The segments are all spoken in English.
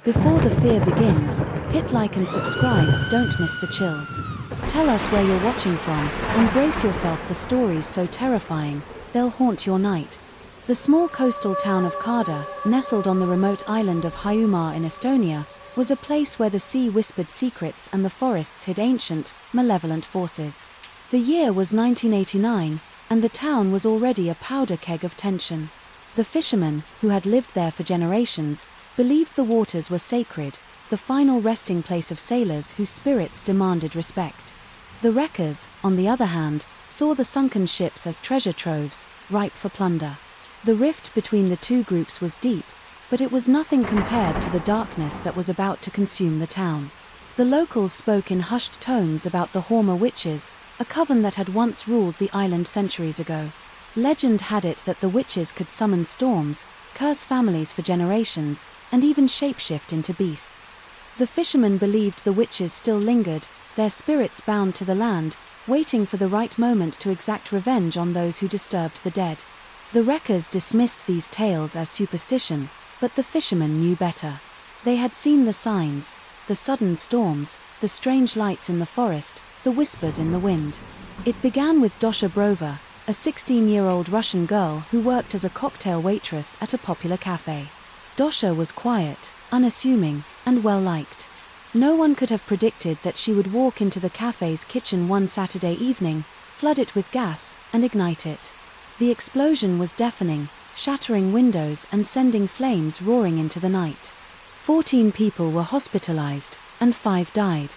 Before the fear begins, hit like and subscribe, don't miss the chills. Tell us where you're watching from, and brace yourself for stories so terrifying, they'll haunt your night. The small coastal town of Karda, nestled on the remote island of Hiiumaa in Estonia, was a place where the sea whispered secrets and the forests hid ancient, malevolent forces. The year was 1989, and the town was already a powder keg of tension. The fishermen, who had lived there for generations, believed the waters were sacred, the final resting place of sailors whose spirits demanded respect. The wreckers, on the other hand, saw the sunken ships as treasure troves, ripe for plunder. The rift between the two groups was deep, but it was nothing compared to the darkness that was about to consume the town. The locals spoke in hushed tones about the Horma witches, a coven that had once ruled the island centuries ago. Legend had it that the witches could summon storms, curse families for generations, and even shapeshift into beasts. The fishermen believed the witches still lingered, their spirits bound to the land, waiting for the right moment to exact revenge on those who disturbed the dead. The wreckers dismissed these tales as superstition, but the fishermen knew better. They had seen the signs, the sudden storms, the strange lights in the forest, the whispers in the wind. It began with Dosha Brova, a 16-year-old Russian girl who worked as a cocktail waitress at a popular cafe. Dosha was quiet, unassuming, and well-liked. No one could have predicted that she would walk into the cafe's kitchen one Saturday evening, flood it with gas, and ignite it. The explosion was deafening, shattering windows and sending flames roaring into the night. 14 people were hospitalized, and 5 died.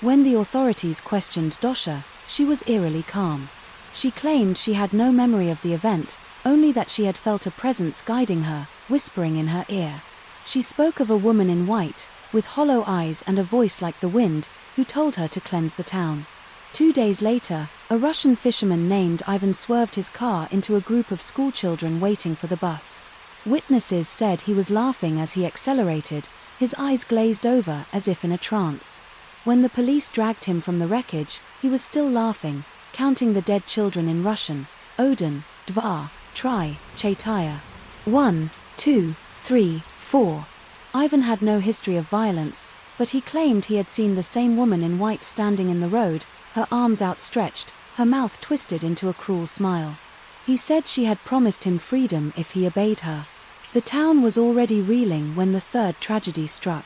When the authorities questioned Dosha, she was eerily calm. She claimed she had no memory of the event, only that she had felt a presence guiding her, whispering in her ear. She spoke of a woman in white, with hollow eyes and a voice like the wind, who told her to cleanse the town. 2 days later, a Russian fisherman named Ivan swerved his car into a group of schoolchildren waiting for the bus. Witnesses said he was laughing as he accelerated, his eyes glazed over as if in a trance. When the police dragged him from the wreckage, he was still laughing, counting the dead children in Russian: Odin, Dva, Tri, Chaitaya. 1, 2, 3, 4. Ivan had no history of violence, but he claimed he had seen the same woman in white standing in the road, her arms outstretched, her mouth twisted into a cruel smile. He said she had promised him freedom if he obeyed her. The town was already reeling when the third tragedy struck.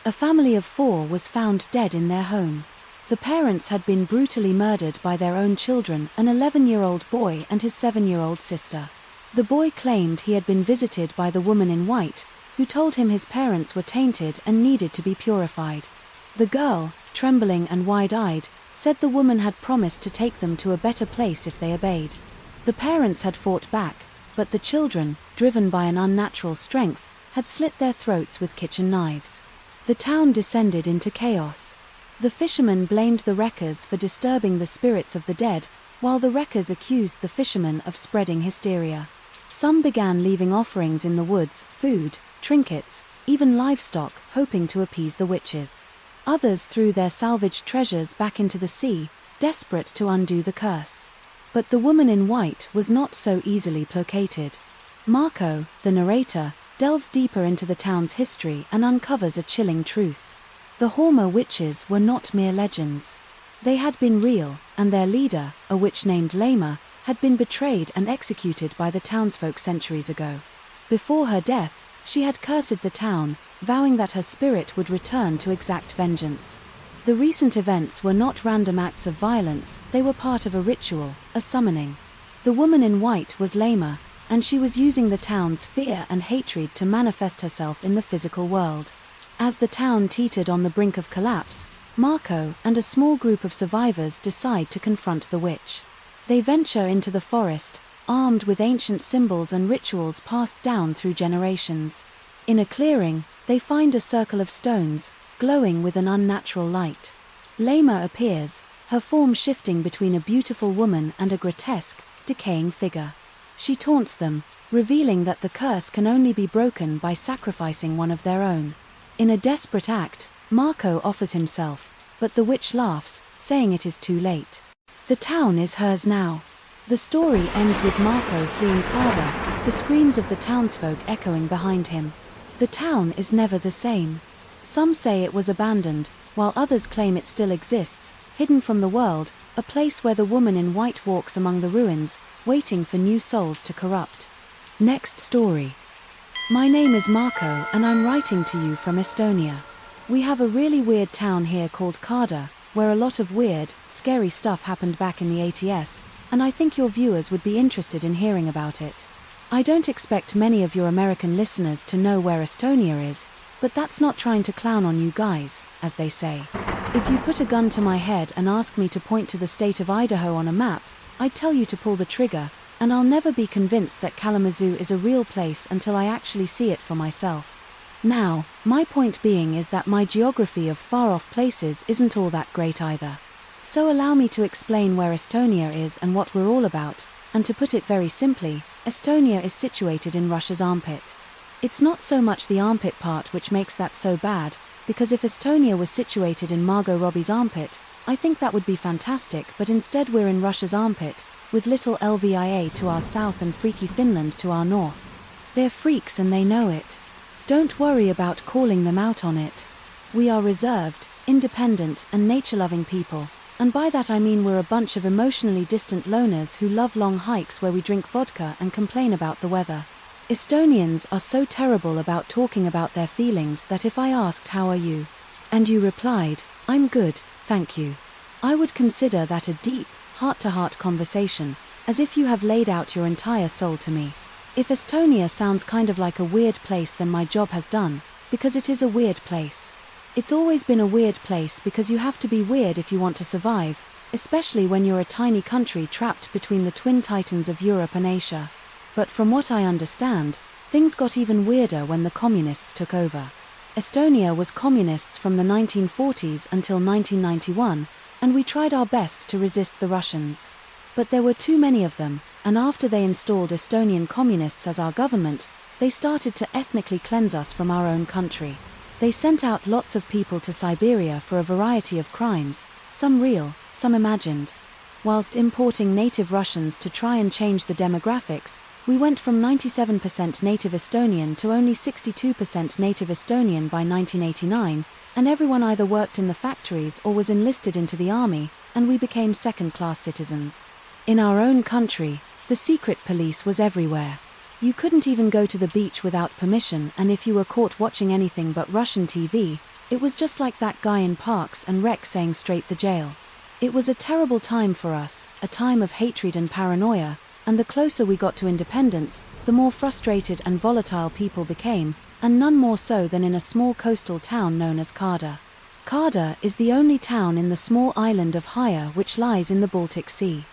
A family of 4 was found dead in their home. The parents had been brutally murdered by their own children, an 11-year-old boy and his 7-year-old sister. The boy claimed he had been visited by the woman in white, who told him his parents were tainted and needed to be purified. The girl, trembling and wide-eyed, said the woman had promised to take them to a better place if they obeyed. The parents had fought back, but the children, driven by an unnatural strength, had slit their throats with kitchen knives. The town descended into chaos. The fishermen blamed the wreckers for disturbing the spirits of the dead, while the wreckers accused the fishermen of spreading hysteria. Some began leaving offerings in the woods, food, trinkets, even livestock, hoping to appease the witches. Others threw their salvaged treasures back into the sea, desperate to undo the curse. But the woman in white was not so easily placated. Marco, the narrator, delves deeper into the town's history and uncovers a chilling truth. The Horma witches were not mere legends. They had been real, and their leader, a witch named Lema, had been betrayed and executed by the townsfolk centuries ago. Before her death, she had cursed the town, vowing that her spirit would return to exact vengeance. The recent events were not random acts of violence, they were part of a ritual, a summoning. The woman in white was Lema, and she was using the town's fear and hatred to manifest herself in the physical world. As the town teetered on the brink of collapse, Marco and a small group of survivors decide to confront the witch. They venture into the forest, armed with ancient symbols and rituals passed down through generations. In a clearing, they find a circle of stones, glowing with an unnatural light. Lema appears, her form shifting between a beautiful woman and a grotesque, decaying figure. She taunts them, revealing that the curse can only be broken by sacrificing one of their own. In a desperate act, Marco offers himself, but the witch laughs, saying it is too late. The town is hers now. The story ends with Marco fleeing Karda, the screams of the townsfolk echoing behind him. The town is never the same. Some say it was abandoned, while others claim it still exists, hidden from the world, a place where the woman in white walks among the ruins, waiting for new souls to corrupt. Next story. My name is Marco and I'm writing to you from Estonia. We have a really weird town here called Karda, where a lot of weird, scary stuff happened back in the 80s, and I think your viewers would be interested in hearing about it. I don't expect many of your American listeners to know where Estonia is, but that's not trying to clown on you guys, as they say. If you put a gun to my head and ask me to point to the state of Idaho on a map, I'd tell you to pull the trigger, and I'll never be convinced that Kalamazoo is a real place until I actually see it for myself. Now, my point being is that my geography of far-off places isn't all that great either. So allow me to explain where Estonia is and what we're all about, and to put it very simply, Estonia is situated in Russia's armpit. It's not so much the armpit part which makes that so bad, because if Estonia was situated in Margot Robbie's armpit, I think that would be fantastic, but instead we're in Russia's armpit, with little Lvia to our south and freaky Finland to our north. They're freaks and they know it. Don't worry about calling them out on it. We are reserved, independent and nature-loving people, and by that I mean we're a bunch of emotionally distant loners who love long hikes where we drink vodka and complain about the weather. Estonians are so terrible about talking about their feelings that if I asked how are you, and you replied, I'm good, thank you, I would consider that a deep, heart-to-heart conversation, as if you have laid out your entire soul to me. If Estonia sounds kind of like a weird place, then my job has done, because it is a weird place. It's always been a weird place because you have to be weird if you want to survive, especially when you're a tiny country trapped between the twin titans of Europe and Asia. But from what I understand, things got even weirder when the communists took over. Estonia was communists from the 1940s until 1991, and we tried our best to resist the Russians. But there were too many of them, and after they installed Estonian communists as our government, they started to ethnically cleanse us from our own country. They sent out lots of people to Siberia for a variety of crimes, some real, some imagined. Whilst importing native Russians to try and change the demographics, we went from 97% native Estonian to only 62% native Estonian by 1989, and everyone either worked in the factories or was enlisted into the army, and we became second-class citizens. In our own country, the secret police was everywhere. You couldn't even go to the beach without permission, and if you were caught watching anything but Russian TV, it was just like that guy in Parks and Rec saying straight the jail. It was a terrible time for us, a time of hatred and paranoia, and the closer we got to independence, the more frustrated and volatile people became, and none more so than in a small coastal town known as Karda. Karda is the only town in the small island of Haya which lies in the Baltic Sea.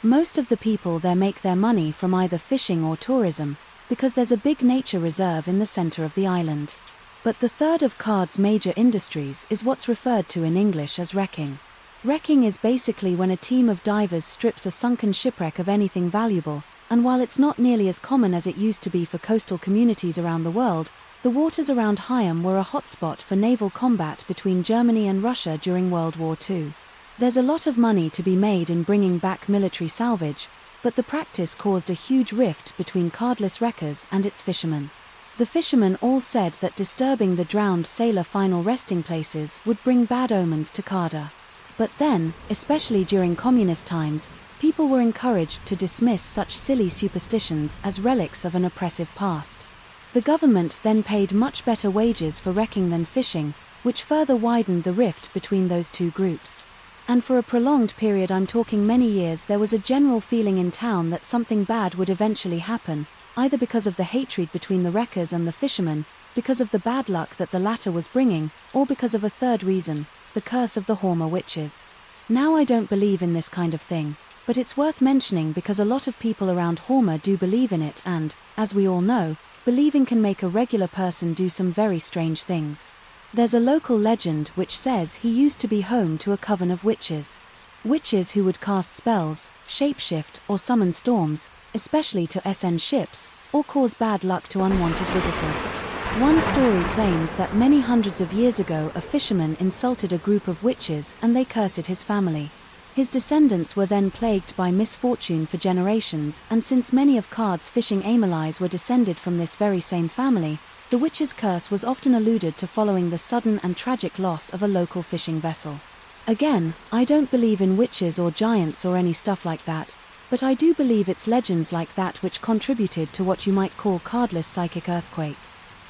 Most of the people there make their money from either fishing or tourism, because there's a big nature reserve in the center of the island. But the third of Karda's major industries is what's referred to in English as wrecking. Wrecking is basically when a team of divers strips a sunken shipwreck of anything valuable, and while it's not nearly as common as it used to be for coastal communities around the world, the waters around Higham were a hotspot for naval combat between Germany and Russia during World War II. There's a lot of money to be made in bringing back military salvage, but the practice caused a huge rift between cardless wreckers and its fishermen. The fishermen all said that disturbing the drowned sailor final resting places would bring bad omens to Karda. But then, especially during communist times, people were encouraged to dismiss such silly superstitions as relics of an oppressive past. The government then paid much better wages for wrecking than fishing, which further widened the rift between those two groups. And for a prolonged period, I'm talking many years, there was a general feeling in town that something bad would eventually happen, either because of the hatred between the wreckers and the fishermen, because of the bad luck that the latter was bringing, or because of a third reason, the curse of the Horma witches. Now I don't believe in this kind of thing, but it's worth mentioning because a lot of people around Horma do believe in it and, as we all know, believing can make a regular person do some very strange things. There's a local legend which says he used to be home to a coven of witches. Witches who would cast spells, shapeshift or summon storms, especially to SN ships, or cause bad luck to unwanted visitors. One story claims that many hundreds of years ago a fisherman insulted a group of witches and they cursed his family. His descendants were then plagued by misfortune for generations, and since many of Karda's fishing amalies were descended from this very same family, The witch's curse was often alluded to following the sudden and tragic loss of a local fishing vessel. Again, I don't believe in witches or giants or any stuff like that, but I do believe it's legends like that which contributed to what you might call cardless psychic earthquake.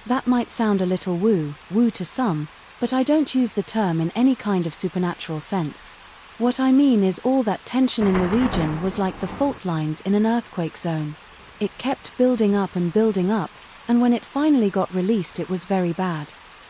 That might sound a little woo to some, but I don't use the term in any kind of supernatural sense. What I mean is all that tension in the region was like the fault lines in an earthquake zone. It kept building up, and when it finally got released it was very bad.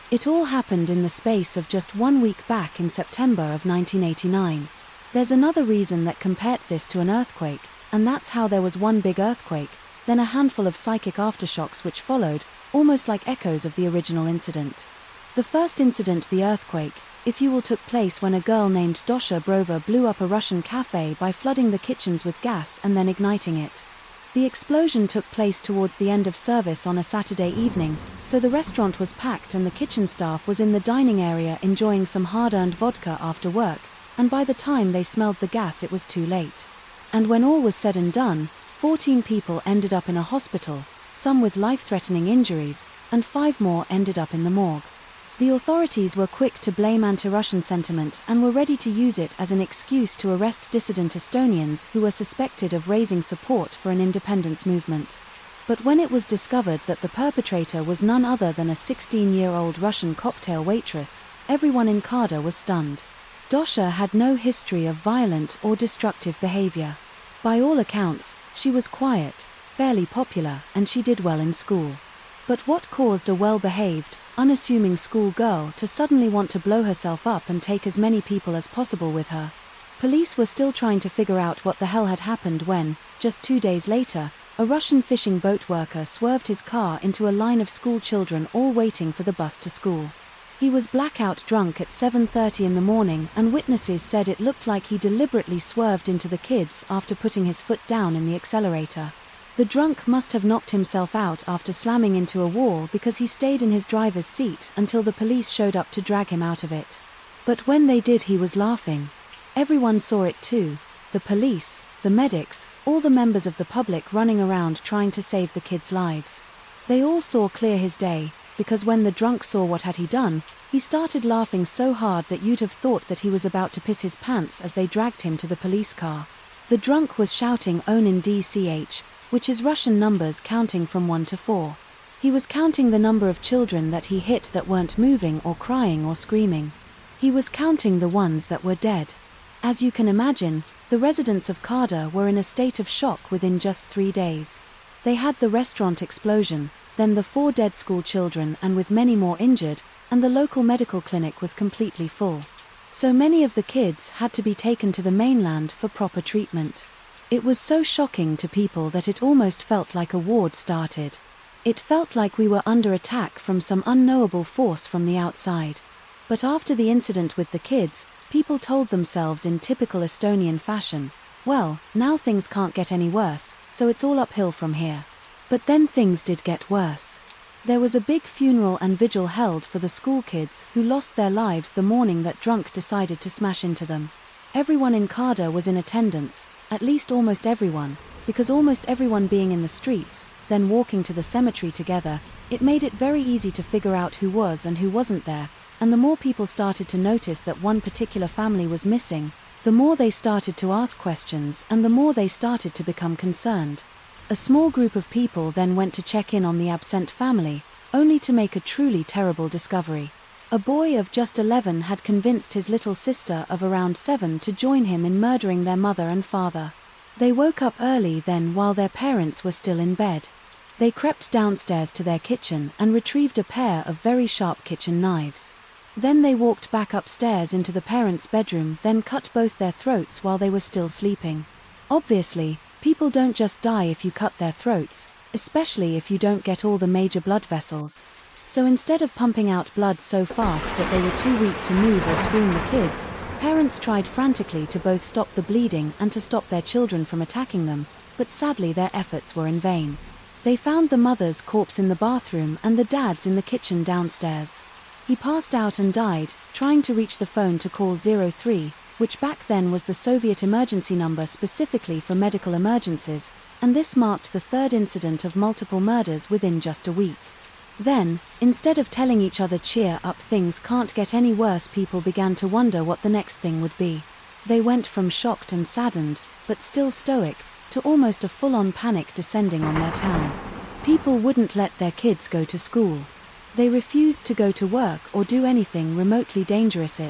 It all happened in the space of just 1 week back in September of 1989. There's another reason that compared this to an earthquake, and that's how there was one big earthquake, then a handful of psychic aftershocks which followed, almost like echoes of the original incident. The first incident, the earthquake, if you will, took place when a girl named Dosha Brova blew up a Russian cafe by flooding the kitchens with gas and then igniting it. The explosion took place towards the end of service on a Saturday evening, so the restaurant was packed and the kitchen staff was in the dining area enjoying some hard-earned vodka after work, and by the time they smelled the gas it was too late. And when all was said and done, 14 people ended up in a hospital, some with life-threatening injuries, and 5 more ended up in the morgue. The authorities were quick to blame anti-Russian sentiment and were ready to use it as an excuse to arrest dissident Estonians who were suspected of raising support for an independence movement. But when it was discovered that the perpetrator was none other than a 16-year-old Russian cocktail waitress, everyone in Kada was stunned. Dosha had no history of violent or destructive behavior. By all accounts, she was quiet, fairly popular, and she did well in school. But what caused a well-behaved, unassuming schoolgirl to suddenly want to blow herself up and take as many people as possible with her? Police were still trying to figure out what the hell had happened when, just 2 days later, a Russian fishing boat worker swerved his car into a line of school children all waiting for the bus to school. He was blackout drunk at 7:30 in the morning, and witnesses said it looked like he deliberately swerved into the kids after putting his foot down in the accelerator. The drunk must have knocked himself out after slamming into a wall because he stayed in his driver's seat until the police showed up to drag him out of it. But when they did, he was laughing. Everyone saw it too, the police, the medics, all the members of the public running around trying to save the kids' lives. They all saw clear his day, because when the drunk saw what had he done, he started laughing so hard that you'd have thought that he was about to piss his pants as they dragged him to the police car. The drunk was shouting Onin DCH, which is Russian numbers counting from 1 to 4. He was counting the number of children that he hit that weren't moving or crying or screaming. He was counting the ones that were dead. As you can imagine, the residents of Kada were in a state of shock within just 3 days. They had the restaurant explosion, then the 4 dead school children and with many more injured, and the local medical clinic was completely full. So many of the kids had to be taken to the mainland for proper treatment. It was so shocking to people that it almost felt like a war started. It felt like we were under attack from some unknowable force from the outside. But after the incident with the kids, people told themselves in typical Estonian fashion, well, now things can't get any worse, so it's all uphill from here. But then things did get worse. There was a big funeral and vigil held for the school kids who lost their lives the morning that drunk decided to smash into them. Everyone in Kada was in attendance, at least almost everyone, because almost everyone being in the streets, then walking to the cemetery together, it made it very easy to figure out who was and who wasn't there, and the more people started to notice that one particular family was missing, the more they started to ask questions and the more they started to become concerned. A small group of people then went to check in on the absent family, only to make a truly terrible discovery. A boy of just 11 had convinced his little sister of around 7 to join him in murdering their mother and father. They woke up early then while their parents were still in bed. They crept downstairs to their kitchen and retrieved a pair of very sharp kitchen knives. Then they walked back upstairs into the parents' bedroom, then cut both their throats while they were still sleeping. Obviously, people don't just die if you cut their throats, especially if you don't get all the major blood vessels. So instead of pumping out blood so fast that they were too weak to move or scream the kids, parents tried frantically to both stop the bleeding and to stop their children from attacking them, but sadly their efforts were in vain. They found the mother's corpse in the bathroom and the dad's in the kitchen downstairs. He passed out and died, trying to reach the phone to call 03, which back then was the Soviet emergency number specifically for medical emergencies, and this marked the 3rd incident of multiple murders within just a week. Then, instead of telling each other cheer up, things can't get any worse, people began to wonder what the next thing would be. They went from shocked and saddened, but still stoic, to almost a full-on panic descending on their town. People wouldn't let their kids go to school. They refused to go to work or do anything remotely dangerous.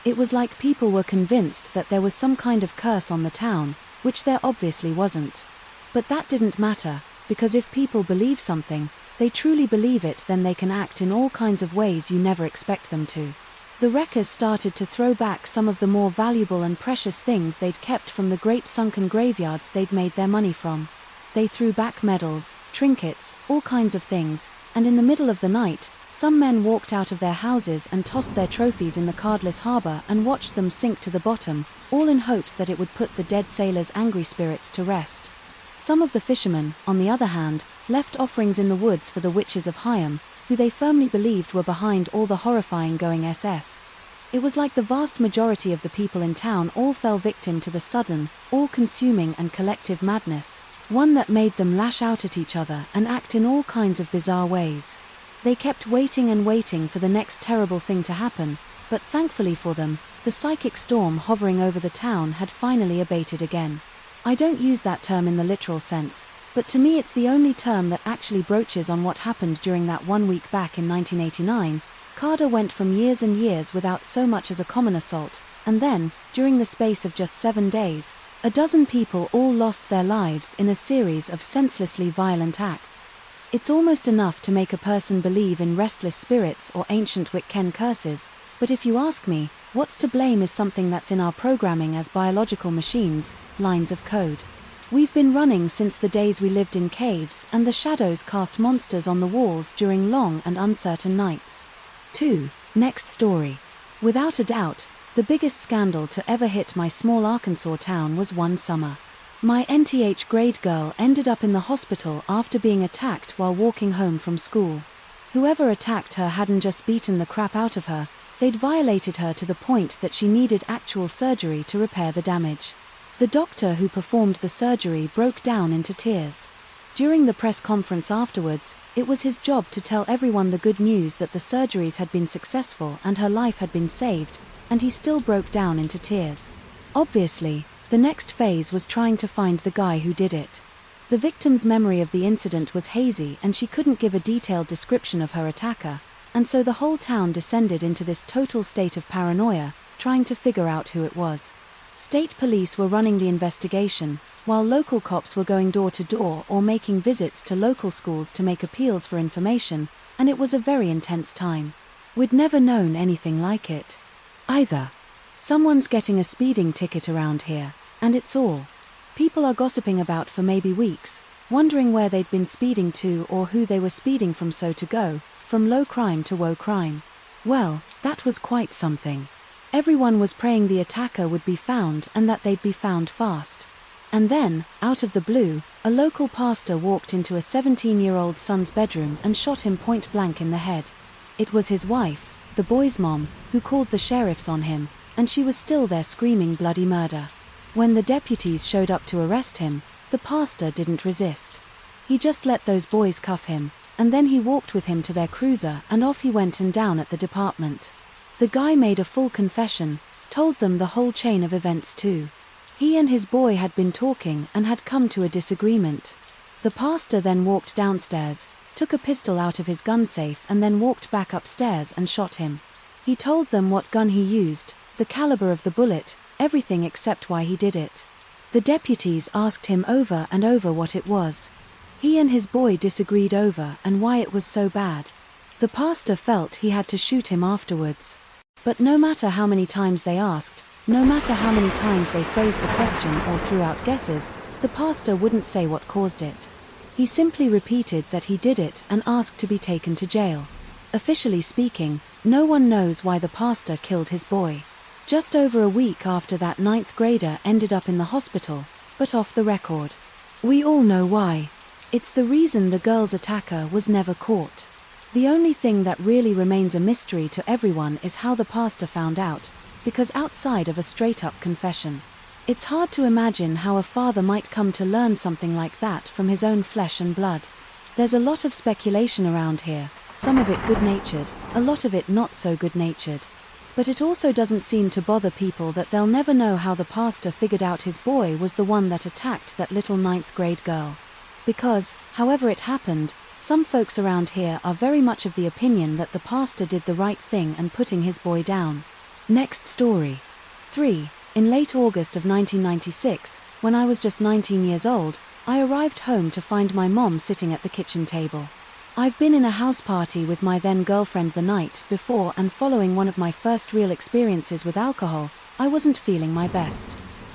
It was like people were convinced that there was some kind of curse on the town, which there obviously wasn't. But that didn't matter, because if people believe something, they truly believe it, then they can act in all kinds of ways you never expect them to. The wreckers started to throw back some of the more valuable and precious things they'd kept from the great sunken graveyards they'd made their money from. They threw back medals, trinkets, all kinds of things, and in the middle of the night, some men walked out of their houses and tossed their trophies in the cardless harbor and watched them sink to the bottom, all in hopes that it would put the dead sailors' angry spirits to rest. Some of the fishermen, on the other hand, left offerings in the woods for the witches of Higham, who they firmly believed were behind all the horrifying goings. It was like the vast majority of the people in town all fell victim to the sudden, all-consuming and collective madness, one that made them lash out at each other and act in all kinds of bizarre ways. They kept waiting and waiting for the next terrible thing to happen, but thankfully for them, the psychic storm hovering over the town had finally abated again. I don't use that term in the literal sense, but to me it's the only term that actually broaches on what happened during that 1 week back in 1989. Carter went from years and years without so much as a common assault, and then, during the space of just 7 days, a dozen people all lost their lives in a series of senselessly violent acts. It's almost enough to make a person believe in restless spirits or ancient Wiccan curses, but if you ask me, what's to blame is something that's in our programming as biological machines, lines of code. We've been running since the days we lived in caves and the shadows cast monsters on the walls during long and uncertain nights. 2. Next story. Without a doubt, the biggest scandal to ever hit my small Arkansas town was one summer. My NTH grade girl ended up in the hospital after being attacked while walking home from school. Whoever attacked her hadn't just beaten the crap out of her, they'd violated her to the point that she needed actual surgery to repair the damage. The doctor who performed the surgery broke down into tears. During the press conference afterwards, it was his job to tell everyone the good news that the surgeries had been successful and her life had been saved, and he still broke down into tears. Obviously, the next phase was trying to find the guy who did it. The victim's memory of the incident was hazy and she couldn't give a detailed description of her attacker, and so the whole town descended into this total state of paranoia, trying to figure out who it was. State police were running the investigation, while local cops were going door to door or making visits to local schools to make appeals for information, and it was a very intense time. We'd never known anything like it. Either. Someone's getting a speeding ticket around here, and it's all people are gossiping about for maybe weeks, wondering where they'd been speeding to or who they were speeding from, so to go from low crime to woe crime. Well, that was quite something. Everyone was praying the attacker would be found and that they'd be found fast. And then, out of the blue, a local pastor walked into a 17-year-old son's bedroom and shot him point blank in the head. It was his wife, the boy's mom, who called the sheriffs on him, and she was still there screaming bloody murder. When the deputies showed up to arrest him, the pastor didn't resist. He just let those boys cuff him, and then he walked with him to their cruiser and off he went and down at the department. The guy made a full confession, told them the whole chain of events too. He and his boy had been talking and had come to a disagreement. The pastor then walked downstairs, took a pistol out of his gun safe and then walked back upstairs and shot him. He told them what gun he used, the caliber of the bullet, everything except why he did it. The deputies asked him over and over what it was. He and his boy disagreed over and why it was so bad. The pastor felt he had to shoot him afterwards. But no matter how many times they asked, no matter how many times they phrased the question or threw out guesses, the pastor wouldn't say what caused it. He simply repeated that he did it and asked to be taken to jail. Officially speaking, no one knows why the pastor killed his boy. Just over a week after that 9th grader ended up in the hospital, but off the record. We all know why. It's the reason the girl's attacker was never caught. The only thing that really remains a mystery to everyone is how the pastor found out, because outside of a straight-up confession, it's hard to imagine how a father might come to learn something like that from his own flesh and blood. There's a lot of speculation around here, some of it good-natured, a lot of it not so good-natured. But it also doesn't seem to bother people that they'll never know how the pastor figured out his boy was the one that attacked that little 9th grade girl. Because, however it happened, some folks around here are very much of the opinion that the pastor did the right thing and putting his boy down. Next story. 3. In late August of 1996, when I was just 19 years old, I arrived home to find my mom sitting at the kitchen table. I've been in a house party with my then girlfriend the night before, and following one of my first real experiences with alcohol, I wasn't feeling my best.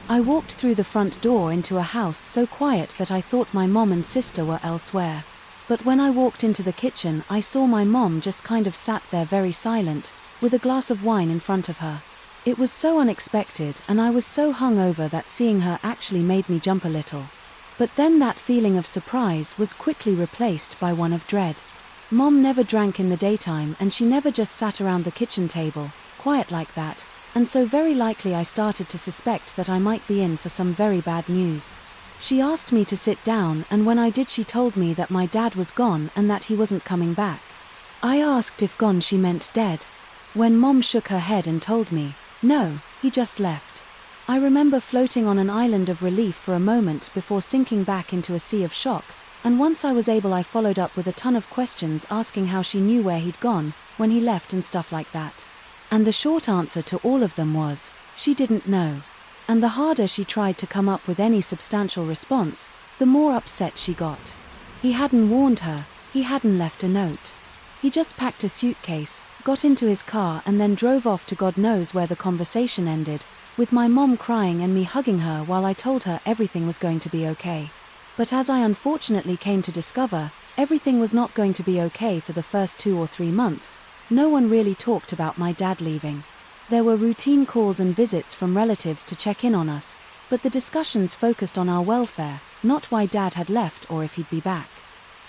I walked through the front door into a house so quiet that I thought my mom and sister were elsewhere. But when I walked into the kitchen, I saw my mom just kind of sat there very silent, with a glass of wine in front of her. It was so unexpected, and I was so hungover that seeing her actually made me jump a little. But then that feeling of surprise was quickly replaced by one of dread. Mom never drank in the daytime, and she never just sat around the kitchen table, quiet like that, and so very likely I started to suspect that I might be in for some very bad news. She asked me to sit down, and when I did, she told me that my dad was gone and that he wasn't coming back. I asked if gone she meant dead. When Mom shook her head and told me, no, he just left. I remember floating on an island of relief for a moment before sinking back into a sea of shock, and once I was able, I followed up with a ton of questions asking how she knew where he'd gone, when he left and stuff like that. And the short answer to all of them was, she didn't know. And the harder she tried to come up with any substantial response, the more upset she got. He hadn't warned her, he hadn't left a note. He just packed a suitcase, got into his car, and then drove off to God knows where the conversation ended, with my mom crying and me hugging her while I told her everything was going to be okay. But as I unfortunately came to discover, everything was not going to be okay for the first 2 or 3 months. No one really talked about my dad leaving. There were routine calls and visits from relatives to check in on us, but the discussions focused on our welfare, not why Dad had left or if he'd be back.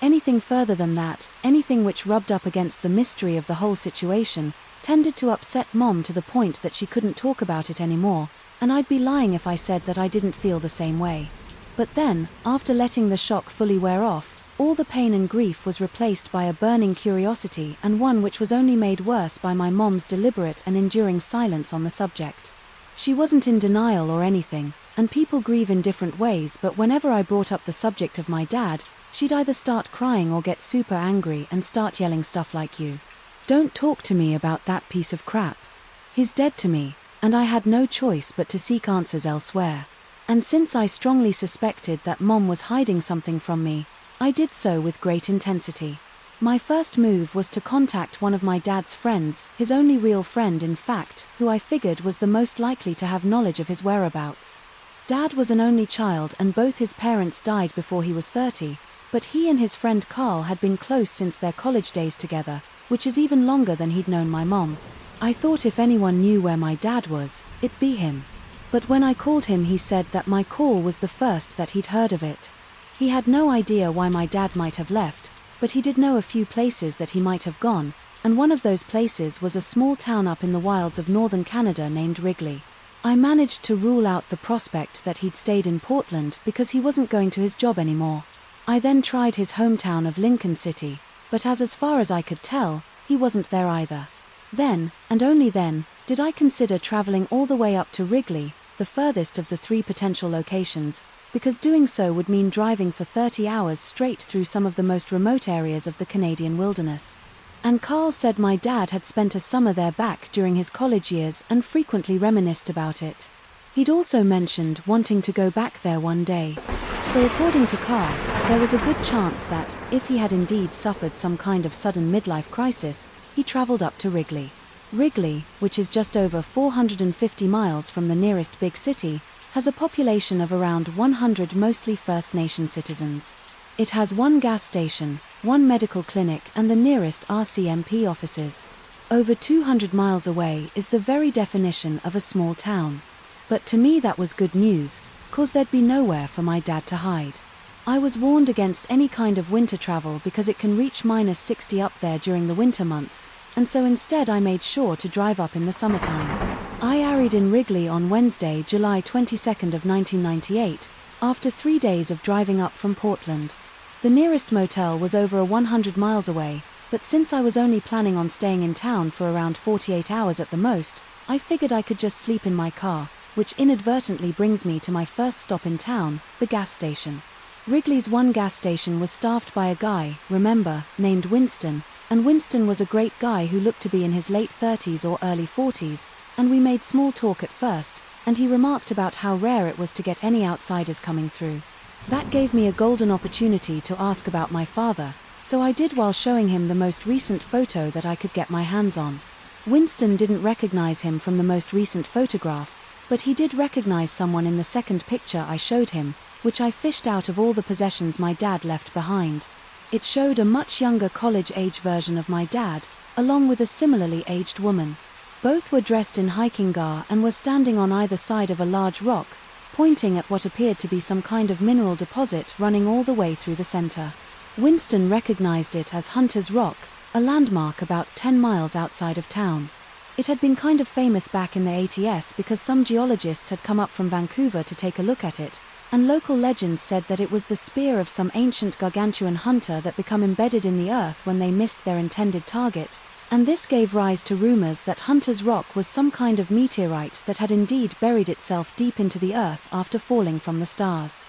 Anything further than that, anything which rubbed up against the mystery of the whole situation, tended to upset Mom to the point that she couldn't talk about it anymore, and I'd be lying if I said that I didn't feel the same way. But then, after letting the shock fully wear off, all the pain and grief was replaced by a burning curiosity, and one which was only made worse by my mom's deliberate and enduring silence on the subject. She wasn't in denial or anything, and people grieve in different ways, but whenever I brought up the subject of my dad, she'd either start crying or get super angry and start yelling stuff like, "You don't talk to me about that piece of crap. He's dead to me," and I had no choice but to seek answers elsewhere. And since I strongly suspected that Mom was hiding something from me, I did so with great intensity. My first move was to contact one of my dad's friends, his only real friend in fact, who I figured was the most likely to have knowledge of his whereabouts. Dad was an only child and both his parents died before he was 30, but he and his friend Carl had been close since their college days together, which is even longer than he'd known my mom. I thought if anyone knew where my dad was, it'd be him. But when I called him, he said that my call was the first that he'd heard of it. He had no idea why my dad might have left, but he did know a few places that he might have gone, and one of those places was a small town up in the wilds of northern Canada named Wrigley. I managed to rule out the prospect that he'd stayed in Portland because he wasn't going to his job anymore. I then tried his hometown of Lincoln City, but as far as I could tell, he wasn't there either. Then, and only then, did I consider traveling all the way up to Wrigley, the furthest of the 3 potential locations, because doing so would mean driving for 30 hours straight through some of the most remote areas of the Canadian wilderness. And Carl said my dad had spent a summer there back during his college years and frequently reminisced about it. He'd also mentioned wanting to go back there one day. So according to Carl, there was a good chance that, if he had indeed suffered some kind of sudden midlife crisis, he traveled up to Wrigley. Wrigley, which is just over 450 miles from the nearest big city, has a population of around 100 mostly First Nation citizens. It has 1 gas station, 1 medical clinic and the nearest RCMP offices. Over 200 miles away is the very definition of a small town. But to me that was good news, cause there'd be nowhere for my dad to hide. I was warned against any kind of winter travel because it can reach -60 up there during the winter months, and so instead I made sure to drive up in the summertime. I arrived in Wrigley on Wednesday, July 22nd of 1998, after 3 days of driving up from Portland. The nearest motel was over 100 miles away, But since I was only planning on staying in town for around 48 hours at the most, I figured I could just sleep in my car, which inadvertently brings me to my first stop in town, the gas station. Wrigley's one gas station was staffed by a guy, remember, named Winston, and Winston was a great guy who looked to be in his late 30s or early 40s, and we made small talk at first, and he remarked about how rare it was to get any outsiders coming through. That gave me a golden opportunity to ask about my father, so I did while showing him the most recent photo that I could get my hands on. Winston didn't recognize him from the most recent photograph, but he did recognize someone in the second picture I showed him, which I fished out of all the possessions my dad left behind. It showed a much younger college-age version of my dad, along with a similarly aged woman. Both were dressed in hiking gear and were standing on either side of a large rock, pointing at what appeared to be some kind of mineral deposit running all the way through the center. Winston recognized it as Hunter's Rock, a landmark about 10 miles outside of town. It had been kind of famous back in the 80s because some geologists had come up from Vancouver to take a look at it, and local legends said that it was the spear of some ancient gargantuan hunter that became embedded in the earth when they missed their intended target, and this gave rise to rumors that Hunter's Rock was some kind of meteorite that had indeed buried itself deep into the earth after falling from the stars.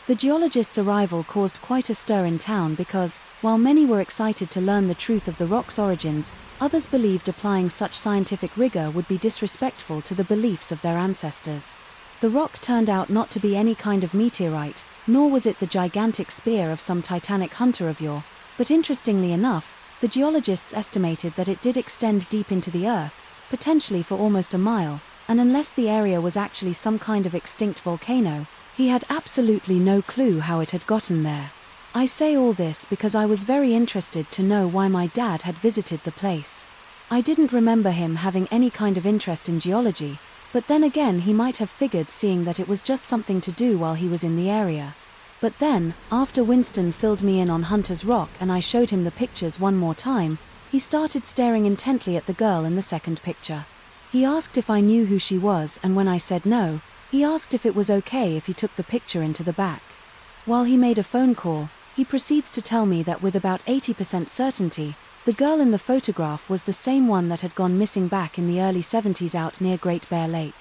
The geologists' arrival caused quite a stir in town because, while many were excited to learn the truth of the rock's origins, others believed applying such scientific rigor would be disrespectful to the beliefs of their ancestors. The rock turned out not to be any kind of meteorite, nor was it the gigantic spear of some titanic hunter of yore, but interestingly enough, the geologists estimated that it did extend deep into the earth, potentially for almost a mile, and unless the area was actually some kind of extinct volcano, he had absolutely no clue how it had gotten there. I say all this because I was very interested to know why my dad had visited the place. I didn't remember him having any kind of interest in geology, but then again he might have figured seeing that it was just something to do while he was in the area. But then, after Winston filled me in on Hunter's Rock and I showed him the pictures one more time, he started staring intently at the girl in the second picture. He asked if I knew who she was, and when I said no, he asked if it was okay if he took the picture into the back. While he made a phone call, he proceeds to tell me that with about 80% certainty, the girl in the photograph was the same one that had gone missing back in the early 70s out near Great Bear Lake.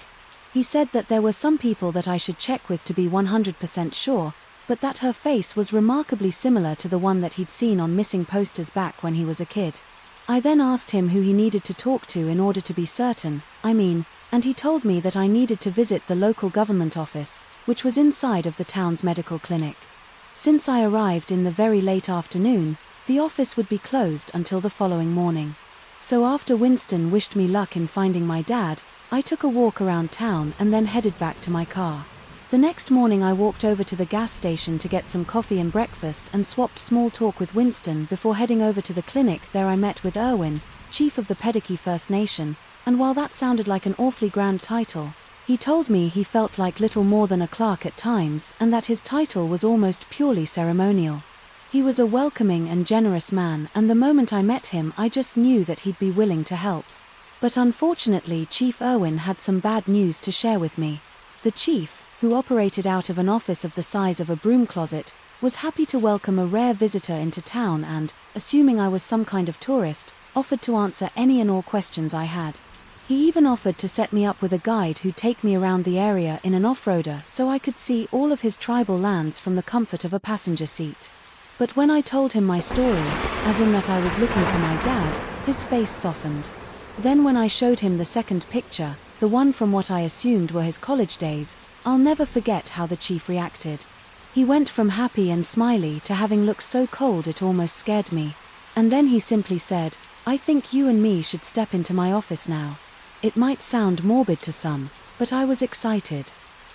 He said that there were some people that I should check with to be 100% sure, but that her face was remarkably similar to the one that he'd seen on missing posters back when he was a kid. I then asked him who he needed to talk to in order to be certain, and he told me that I needed to visit the local government office, which was inside of the town's medical clinic. Since I arrived in the very late afternoon, the office would be closed until the following morning. So after Winston wished me luck in finding my dad, I took a walk around town and then headed back to my car. The next morning I walked over to the gas station to get some coffee and breakfast and swapped small talk with Winston before heading over to the clinic. There I met with Erwin, chief of the Pedikee First Nation, and while that sounded like an awfully grand title, he told me he felt like little more than a clerk at times and that his title was almost purely ceremonial. He was a welcoming and generous man, and the moment I met him I just knew that he'd be willing to help. But unfortunately Chief Erwin had some bad news to share with me. The chief, who operated out of an office of the size of a broom closet, was happy to welcome a rare visitor into town and, assuming I was some kind of tourist, offered to answer any and all questions I had. He even offered to set me up with a guide who'd take me around the area in an off-roader so I could see all of his tribal lands from the comfort of a passenger seat. But when I told him my story, as in that I was looking for my dad, his face softened. Then when I showed him the second picture, the one from what I assumed were his college days, I'll never forget how the chief reacted. He went from happy and smiley to having looked so cold it almost scared me. And then he simply said, "I think you and me should step into my office now." It might sound morbid to some, but I was excited.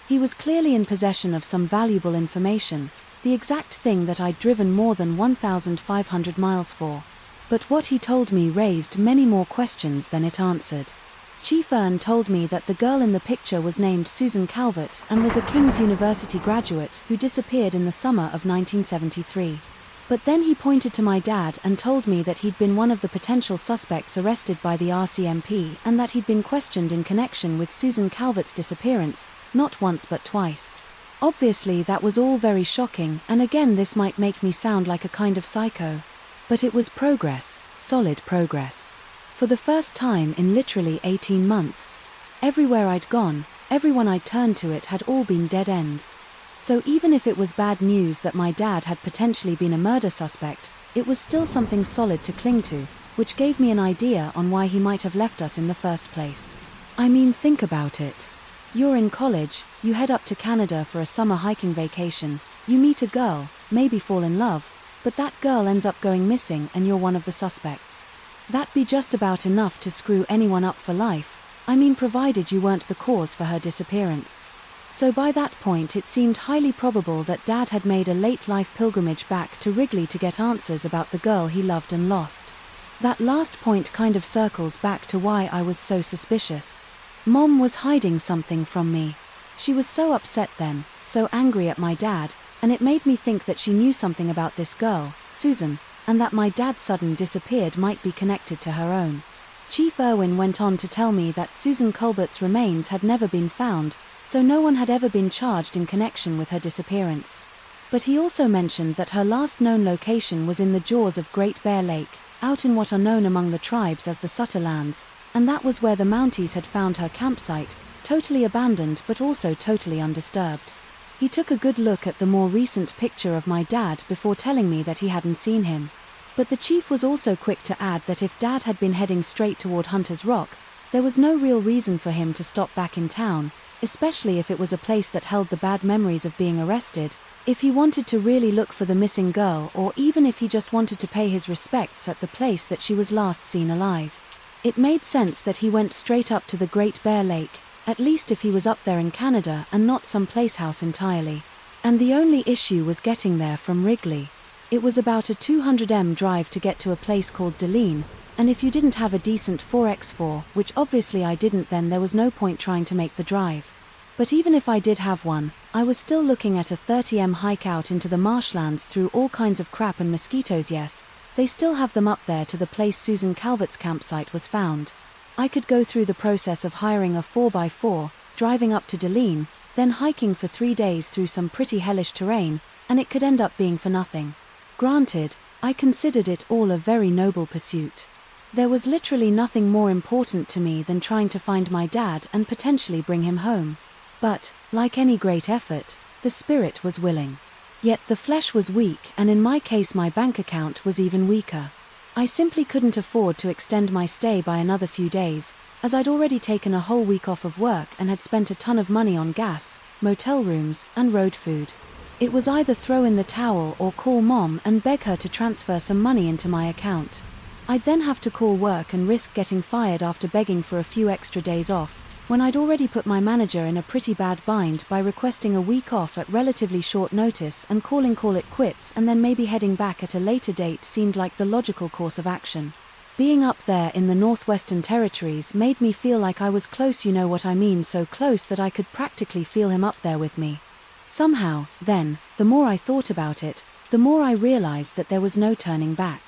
He was clearly in possession of some valuable information, the exact thing that I'd driven more than 1,500 miles for. But what he told me raised many more questions than it answered. Chief Ern told me that the girl in the picture was named Susan Calvert and was a King's University graduate who disappeared in the summer of 1973. But then he pointed to my dad and told me that he'd been one of the potential suspects arrested by the RCMP and that he'd been questioned in connection with Susan Calvert's disappearance, not once but twice. Obviously that was all very shocking, and again this might make me sound like a kind of psycho. But it was progress, solid progress. For the first time in literally 18 months. Everywhere I'd gone, everyone I'd turned to, it had all been dead ends. So even if it was bad news that my dad had potentially been a murder suspect, it was still something solid to cling to, which gave me an idea on why he might have left us in the first place. I mean, think about it. You're in college, you head up to Canada for a summer hiking vacation, you meet a girl, maybe fall in love, but that girl ends up going missing and you're one of the suspects. That'd be just about enough to screw anyone up for life, I mean provided you weren't the cause for her disappearance. So by that point it seemed highly probable that Dad had made a late-life pilgrimage back to Wrigley to get answers about the girl he loved and lost. That last point kind of circles back to why I was so suspicious. Mom was hiding something from me. She was so upset then, so angry at my dad, and it made me think that she knew something about this girl, Susan, and that my dad's sudden disappeared might be connected to her own. Chief Irwin went on to tell me that Susan Colbert's remains had never been found, so no one had ever been charged in connection with her disappearance. But he also mentioned that her last known location was in the jaws of Great Bear Lake, out in what are known among the tribes as the Sutter Lands, and that was where the Mounties had found her campsite, totally abandoned but also totally undisturbed. He took a good look at the more recent picture of my dad before telling me that he hadn't seen him. But the chief was also quick to add that if Dad had been heading straight toward Hunter's Rock, there was no real reason for him to stop back in town, especially if it was a place that held the bad memories of being arrested, if he wanted to really look for the missing girl, or even if he just wanted to pay his respects at the place that she was last seen alive. It made sense that he went straight up to the Great Bear Lake, at least if he was up there in Canada and not some place house entirely. And the only issue was getting there from Wrigley. It was about a 200m drive to get to a place called Deline, and if you didn't have a decent 4x4, which obviously I didn't, then there was no point trying to make the drive. But even if I did have one, I was still looking at a 30m hike out into the marshlands through all kinds of crap and mosquitoes. Yes, they still have them up there to the place Susan Calvert's campsite was found. I could go through the process of hiring a 4x4, driving up to Deline, then hiking for 3 days through some pretty hellish terrain, and it could end up being for nothing. Granted, I considered it all a very noble pursuit. There was literally nothing more important to me than trying to find my dad and potentially bring him home. But, like any great effort, the spirit was willing. Yet the flesh was weak, and in my case my bank account was even weaker. I simply couldn't afford to extend my stay by another few days, as I'd already taken a whole week off of work and had spent a ton of money on gas, motel rooms, and road food. It was either throw in the towel or call Mom and beg her to transfer some money into my account. I'd then have to call work and risk getting fired after begging for a few extra days off, when I'd already put my manager in a pretty bad bind by requesting a week off at relatively short notice and call it quits, and then maybe heading back at a later date seemed like the logical course of action. Being up there in the Northwestern Territories made me feel like I was close, you know what I mean, so close that I could practically feel him up there with me. Somehow, then, the more I thought about it, the more I realized that there was no turning back.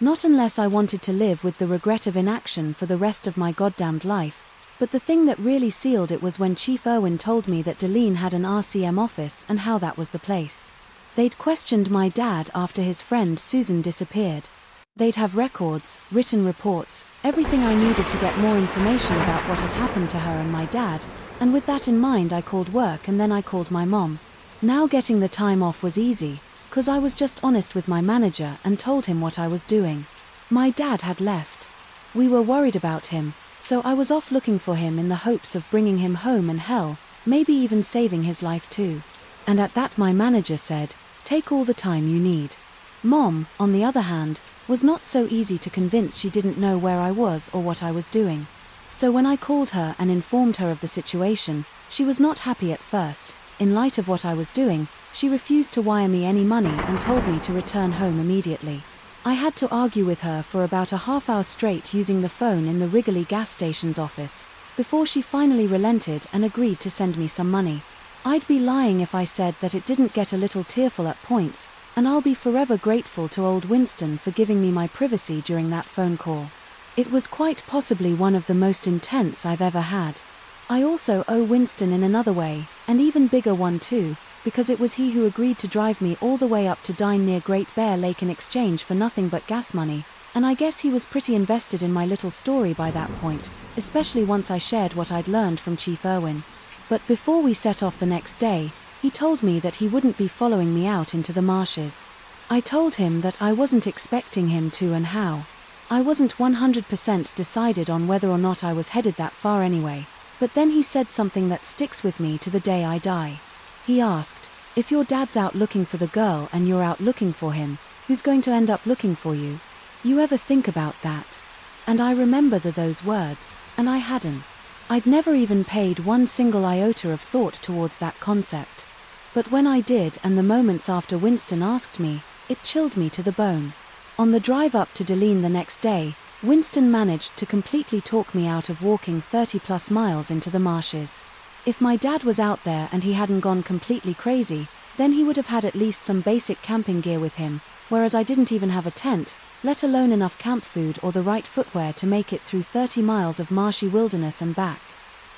Not unless I wanted to live with the regret of inaction for the rest of my goddamned life, but the thing that really sealed it was when Chief Irwin told me that Deline had an RCM office and how that was the place. They'd questioned my dad after his friend Susan disappeared. They'd have records, written reports, everything I needed to get more information about what had happened to her and my dad, and with that in mind I called work and then I called my mom. Now getting the time off was easy, 'cause I was just honest with my manager and told him what I was doing. My dad had left. We were worried about him, so I was off looking for him in the hopes of bringing him home, and hell, maybe even saving his life too. And at that my manager said, "Take all the time you need." Mom, on the other hand, was not so easy to convince. She didn't know where I was or what I was doing. So when I called her and informed her of the situation, she was not happy at first. In light of what I was doing, she refused to wire me any money and told me to return home immediately. I had to argue with her for about a half hour straight using the phone in the Wrigley gas station's office, before she finally relented and agreed to send me some money. I'd be lying if I said that it didn't get a little tearful at points, and I'll be forever grateful to old Winston for giving me my privacy during that phone call. It was quite possibly one of the most intense I've ever had. I also owe Winston in another way, an even bigger one too, because it was he who agreed to drive me all the way up to dine near Great Bear Lake in exchange for nothing but gas money, and I guess he was pretty invested in my little story by that point, especially once I shared what I'd learned from Chief Irwin. But before we set off the next day, he told me that he wouldn't be following me out into the marshes. I told him that I wasn't expecting him to and how. I wasn't 100% decided on whether or not I was headed that far anyway, but then he said something that sticks with me to the day I die. He asked, "If your dad's out looking for the girl and you're out looking for him, who's going to end up looking for you? You ever think about that?" And I remember those words, and I hadn't. I'd never even paid one single iota of thought towards that concept. But when I did, and the moments after Winston asked me, it chilled me to the bone. On the drive up to Deline the next day, Winston managed to completely talk me out of walking 30+ miles into the marshes. If my dad was out there and he hadn't gone completely crazy, then he would have had at least some basic camping gear with him, whereas I didn't even have a tent, let alone enough camp food or the right footwear to make it through 30 miles of marshy wilderness and back.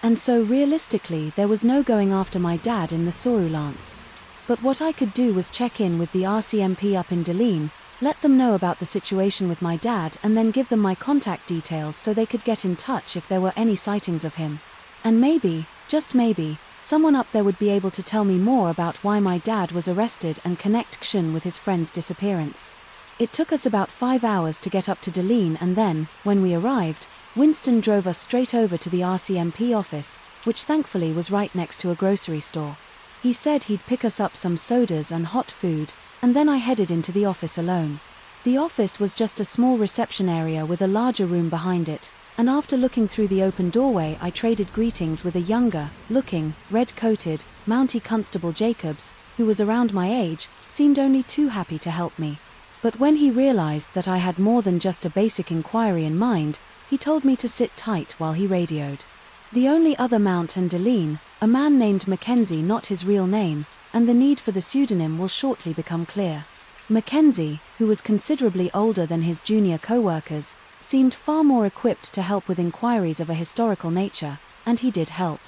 And so realistically there was no going after my dad in the Sorulance. But what I could do was check in with the RCMP up in Deline, let them know about the situation with my dad, and then give them my contact details so they could get in touch if there were any sightings of him. And maybe, just maybe, someone up there would be able to tell me more about why my dad was arrested and connect Xun with his friend's disappearance. It took us about 5 hours to get up to Deline, and then, when we arrived, Winston drove us straight over to the RCMP office, which thankfully was right next to a grocery store. He said he'd pick us up some sodas and hot food, and then I headed into the office alone. The office was just a small reception area with a larger room behind it, and after looking through the open doorway I traded greetings with a younger-looking, red-coated, Mountie Constable Jacobs, who was around my age, seemed only too happy to help me. But when he realized that I had more than just a basic inquiry in mind, he told me to sit tight while he radioed. The only other Mount and Deline, a man named Mackenzie, not his real name, and the need for the pseudonym will shortly become clear. Mackenzie, who was considerably older than his junior co-workers, seemed far more equipped to help with inquiries of a historical nature, and he did help.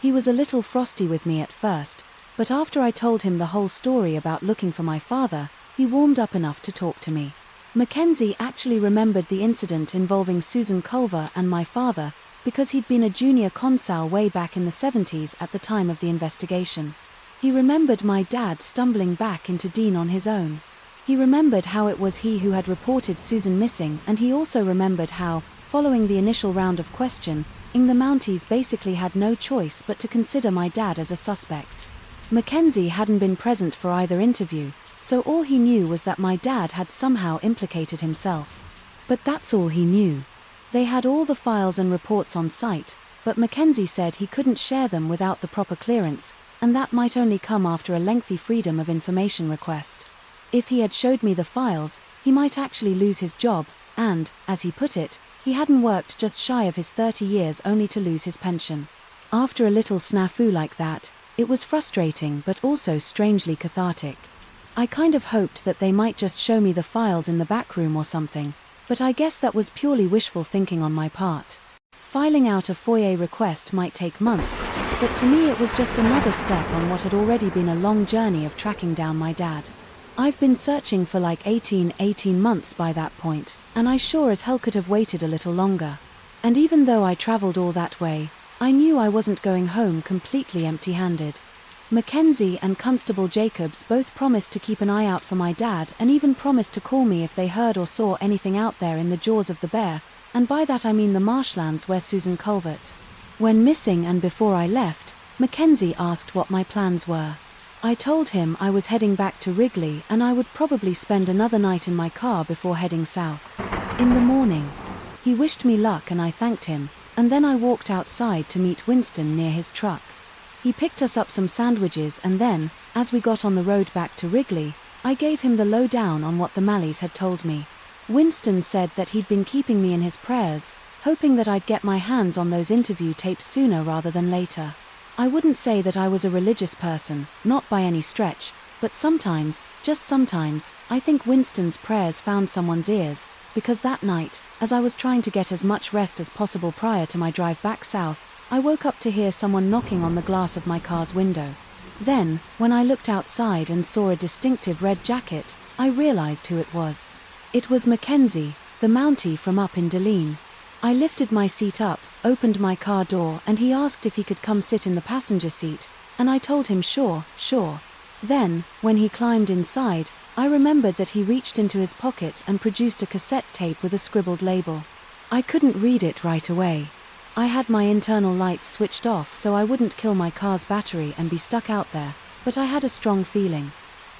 He was a little frosty with me at first, but after I told him the whole story about looking for my father, he warmed up enough to talk to me. Mackenzie actually remembered the incident involving Susan Culver and my father, because he'd been a junior consul way back in the 70s at the time of the investigation. He remembered my dad stumbling back into Dean on his own. He remembered how it was he who had reported Susan missing, and he also remembered how, following the initial round of questioning, the Mounties basically had no choice but to consider my dad as a suspect. Mackenzie hadn't been present for either interview, so all he knew was that my dad had somehow implicated himself. But that's all he knew. They had all the files and reports on site, but Mackenzie said he couldn't share them without the proper clearance, and that might only come after a lengthy Freedom of Information request. If he had showed me the files, he might actually lose his job, and, as he put it, he hadn't worked just shy of his 30 years only to lose his pension. After a little snafu like that, it was frustrating but also strangely cathartic. I kind of hoped that they might just show me the files in the back room or something, but I guess that was purely wishful thinking on my part. Filing out a FOIA request might take months, but to me it was just another step on what had already been a long journey of tracking down my dad. I've been searching for like 18 months by that point, and I sure as hell could have waited a little longer. And even though I traveled all that way, I knew I wasn't going home completely empty-handed. Mackenzie and Constable Jacobs both promised to keep an eye out for my dad, and even promised to call me if they heard or saw anything out there in the jaws of the bear, and by that I mean the marshlands where Susan Culvert went missing. And before I left, Mackenzie asked what my plans were. I told him I was heading back to Wrigley and I would probably spend another night in my car before heading south. In the morning, he wished me luck and I thanked him, and then I walked outside to meet Winston near his truck. He picked us up some sandwiches, and then, as we got on the road back to Wrigley, I gave him the lowdown on what the Malleys had told me. Winston said that he'd been keeping me in his prayers, hoping that I'd get my hands on those interview tapes sooner rather than later. I wouldn't say that I was a religious person, not by any stretch, but sometimes, just sometimes, I think Winston's prayers found someone's ears, because that night, as I was trying to get as much rest as possible prior to my drive back south, I woke up to hear someone knocking on the glass of my car's window. Then, when I looked outside and saw a distinctive red jacket, I realized who it was. It was Mackenzie, the Mountie from up in Deline. I lifted my seat up, opened my car door, and he asked if he could come sit in the passenger seat, and I told him sure. Then, when he climbed inside, I remembered that he reached into his pocket and produced a cassette tape with a scribbled label. I couldn't read it right away. I had my internal lights switched off so I wouldn't kill my car's battery and be stuck out there, but I had a strong feeling.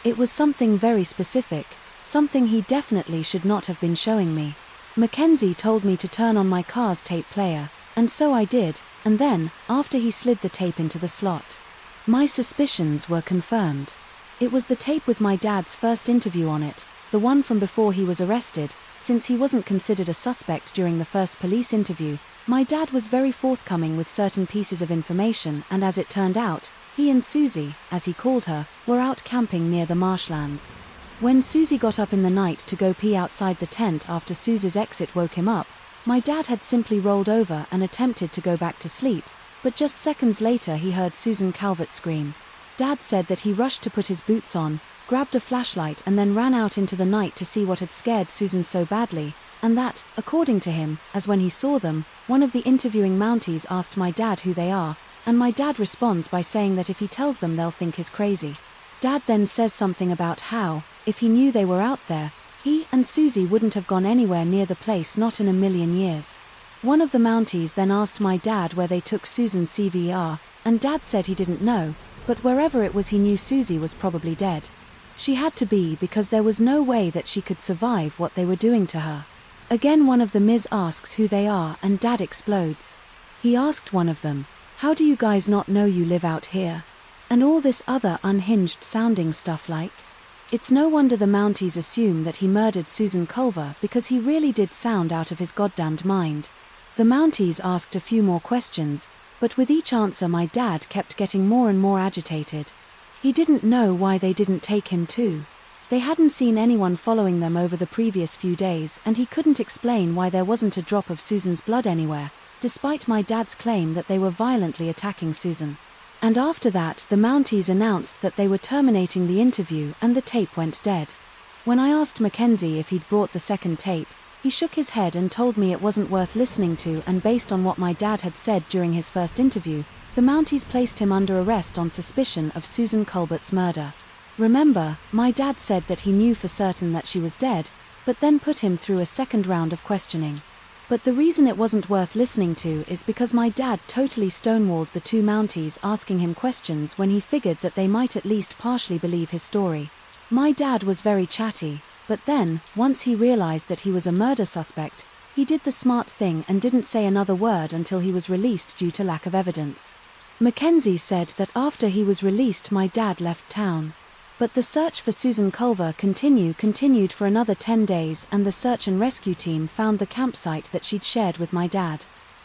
It was something very specific, something he definitely should not have been showing me. Mackenzie told me to turn on my car's tape player, and so I did, and then, after he slid the tape into the slot, my suspicions were confirmed. It was the tape with my dad's first interview on it, the one from before he was arrested. Since he wasn't considered a suspect during the first police interview, my dad was very forthcoming with certain pieces of information, and as it turned out, he and Susie, as he called her, were out camping near the marshlands. When Susie got up in the night to go pee outside the tent after Susie's exit woke him up, my dad had simply rolled over and attempted to go back to sleep, but just seconds later he heard Susan Calvert scream. Dad said that he rushed to put his boots on, grabbed a flashlight and then ran out into the night to see what had scared Susan so badly, and that, according to him, as when he saw them, one of the interviewing Mounties asked my dad who they are, and my dad responds by saying that if he tells them they'll think he's crazy. Dad then says something about how, if he knew they were out there, he and Susie wouldn't have gone anywhere near the place, not in a million years. One of the Mounties then asked my dad where they took Susan's CVR, and Dad said he didn't know, but wherever it was he knew Susie was probably dead. She had to be, because there was no way that she could survive what they were doing to her. Again one of the Ms asks who they are and Dad explodes. He asked one of them, "How do you guys not know you live out here?" And all this other unhinged sounding stuff like. It's no wonder the Mounties assume that he murdered Susan Culver, because he really did sound out of his goddamned mind. The Mounties asked a few more questions, but with each answer my dad kept getting more and more agitated. He didn't know why they didn't take him too. They hadn't seen anyone following them over the previous few days, and he couldn't explain why there wasn't a drop of Susan's blood anywhere, despite my dad's claim that they were violently attacking Susan. And after that the Mounties announced that they were terminating the interview and the tape went dead. When I asked Mackenzie if he'd brought the second tape, he shook his head and told me it wasn't worth listening to, and based on what my dad had said during his first interview, the Mounties placed him under arrest on suspicion of Susan Culbert's murder. Remember, my dad said that he knew for certain that she was dead, but then put him through a second round of questioning. But the reason it wasn't worth listening to is because my dad totally stonewalled the two Mounties asking him questions when he figured that they might at least partially believe his story. My dad was very chatty, but then, once he realized that he was a murder suspect, he did the smart thing and didn't say another word until he was released due to lack of evidence. Mackenzie said that after he was released my dad left town. But the search for Susan Culver continued for another 10 days, and the search and rescue team found the campsite that she'd shared with my dad.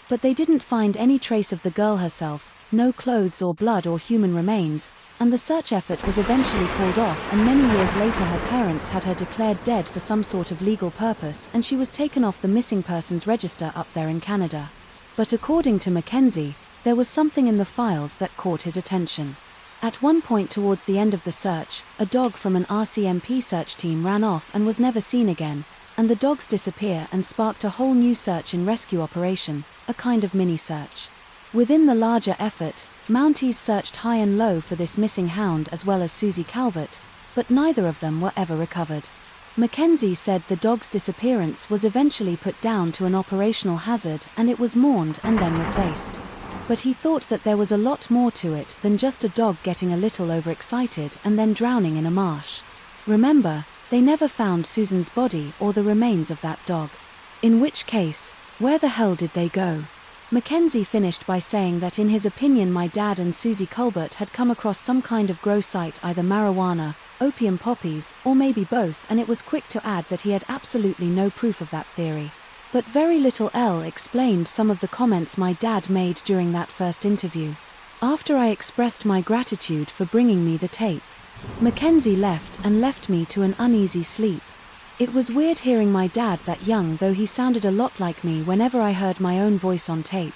But they didn't find any trace of the girl herself, no clothes or blood or human remains, and the search effort was eventually called off, and many years later her parents had her declared dead for some sort of legal purpose, and she was taken off the missing persons register up there in Canada. But according to Mackenzie, there was something in the files that caught his attention. At one point towards the end of the search, a dog from an RCMP search team ran off and was never seen again, and the dog's disappear and sparked a whole new search and rescue operation, a kind of mini-search. Within the larger effort, Mounties searched high and low for this missing hound as well as Susie Calvert, but neither of them were ever recovered. Mackenzie said the dog's disappearance was eventually put down to an operational hazard and it was mourned and then replaced. But he thought that there was a lot more to it than just a dog getting a little overexcited and then drowning in a marsh. Remember, they never found Susan's body or the remains of that dog. In which case, where the hell did they go? Mackenzie finished by saying that in his opinion my dad and Susie Culbert had come across some kind of grow site, either marijuana, opium poppies, or maybe both, and it was quick to add that he had absolutely no proof of that theory. But very little explained some of the comments my dad made during that first interview. After I expressed my gratitude for bringing me the tape, Mackenzie left me to an uneasy sleep. It was weird hearing my dad that young, though he sounded a lot like me whenever I heard my own voice on tape.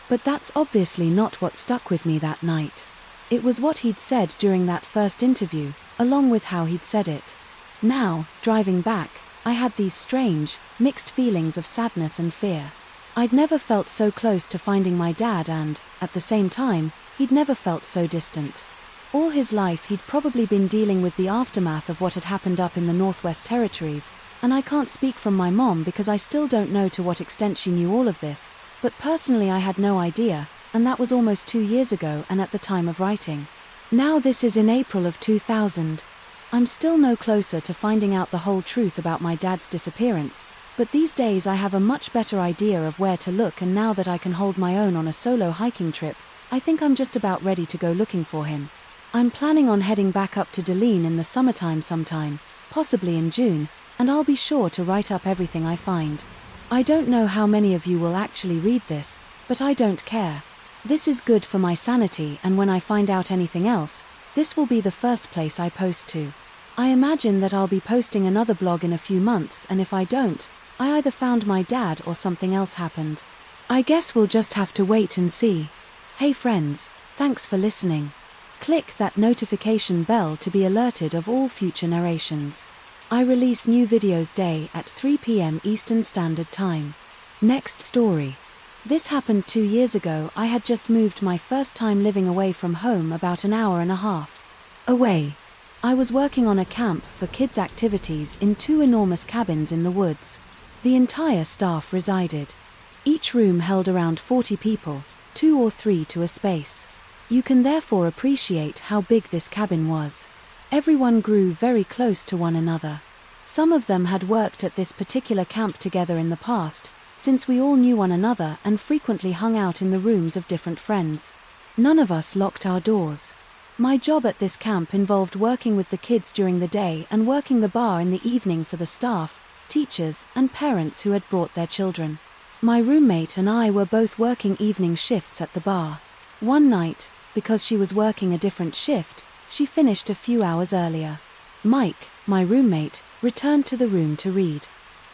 But that's obviously not what stuck with me that night. It was what he'd said during that first interview, along with how he'd said it. Now, driving back, I had these strange, mixed feelings of sadness and fear. I'd never felt so close to finding my dad and, at the same time, he'd never felt so distant. All his life he'd probably been dealing with the aftermath of what had happened up in the Northwest Territories, and I can't speak from my mom because I still don't know to what extent she knew all of this, but personally I had no idea, and that was almost 2 years ago and at the time of writing. Now this is in April of 2000. I'm still no closer to finding out the whole truth about my dad's disappearance, but these days I have a much better idea of where to look, and now that I can hold my own on a solo hiking trip, I think I'm just about ready to go looking for him. I'm planning on heading back up to Deline in the summertime sometime, possibly in June, and I'll be sure to write up everything I find. I don't know how many of you will actually read this, but I don't care. This is good for my sanity, and when I find out anything else, this will be the first place I post to. I imagine that I'll be posting another blog in a few months, and if I don't, I either found my dad or something else happened. I guess we'll just have to wait and see. Hey friends, thanks for listening. Click that notification bell to be alerted of all future narrations. I release new videos day at 3 p.m. Eastern Standard Time. Next story. This happened 2 years ago. I had just moved, my first time living away from home, about an hour and a half away. I was working on a camp for kids' activities in 2 enormous cabins in the woods. The entire staff resided. Each room held around 40 people, 2 or 3 to a space. You can therefore appreciate how big this cabin was. Everyone grew very close to one another. Some of them had worked at this particular camp together in the past, since we all knew one another and frequently hung out in the rooms of different friends. None of us locked our doors. My job at this camp involved working with the kids during the day and working the bar in the evening for the staff, teachers, and parents who had brought their children. My roommate and I were both working evening shifts at the bar. One night, because she was working a different shift, she finished a few hours earlier. Mike, my roommate, returned to the room to read.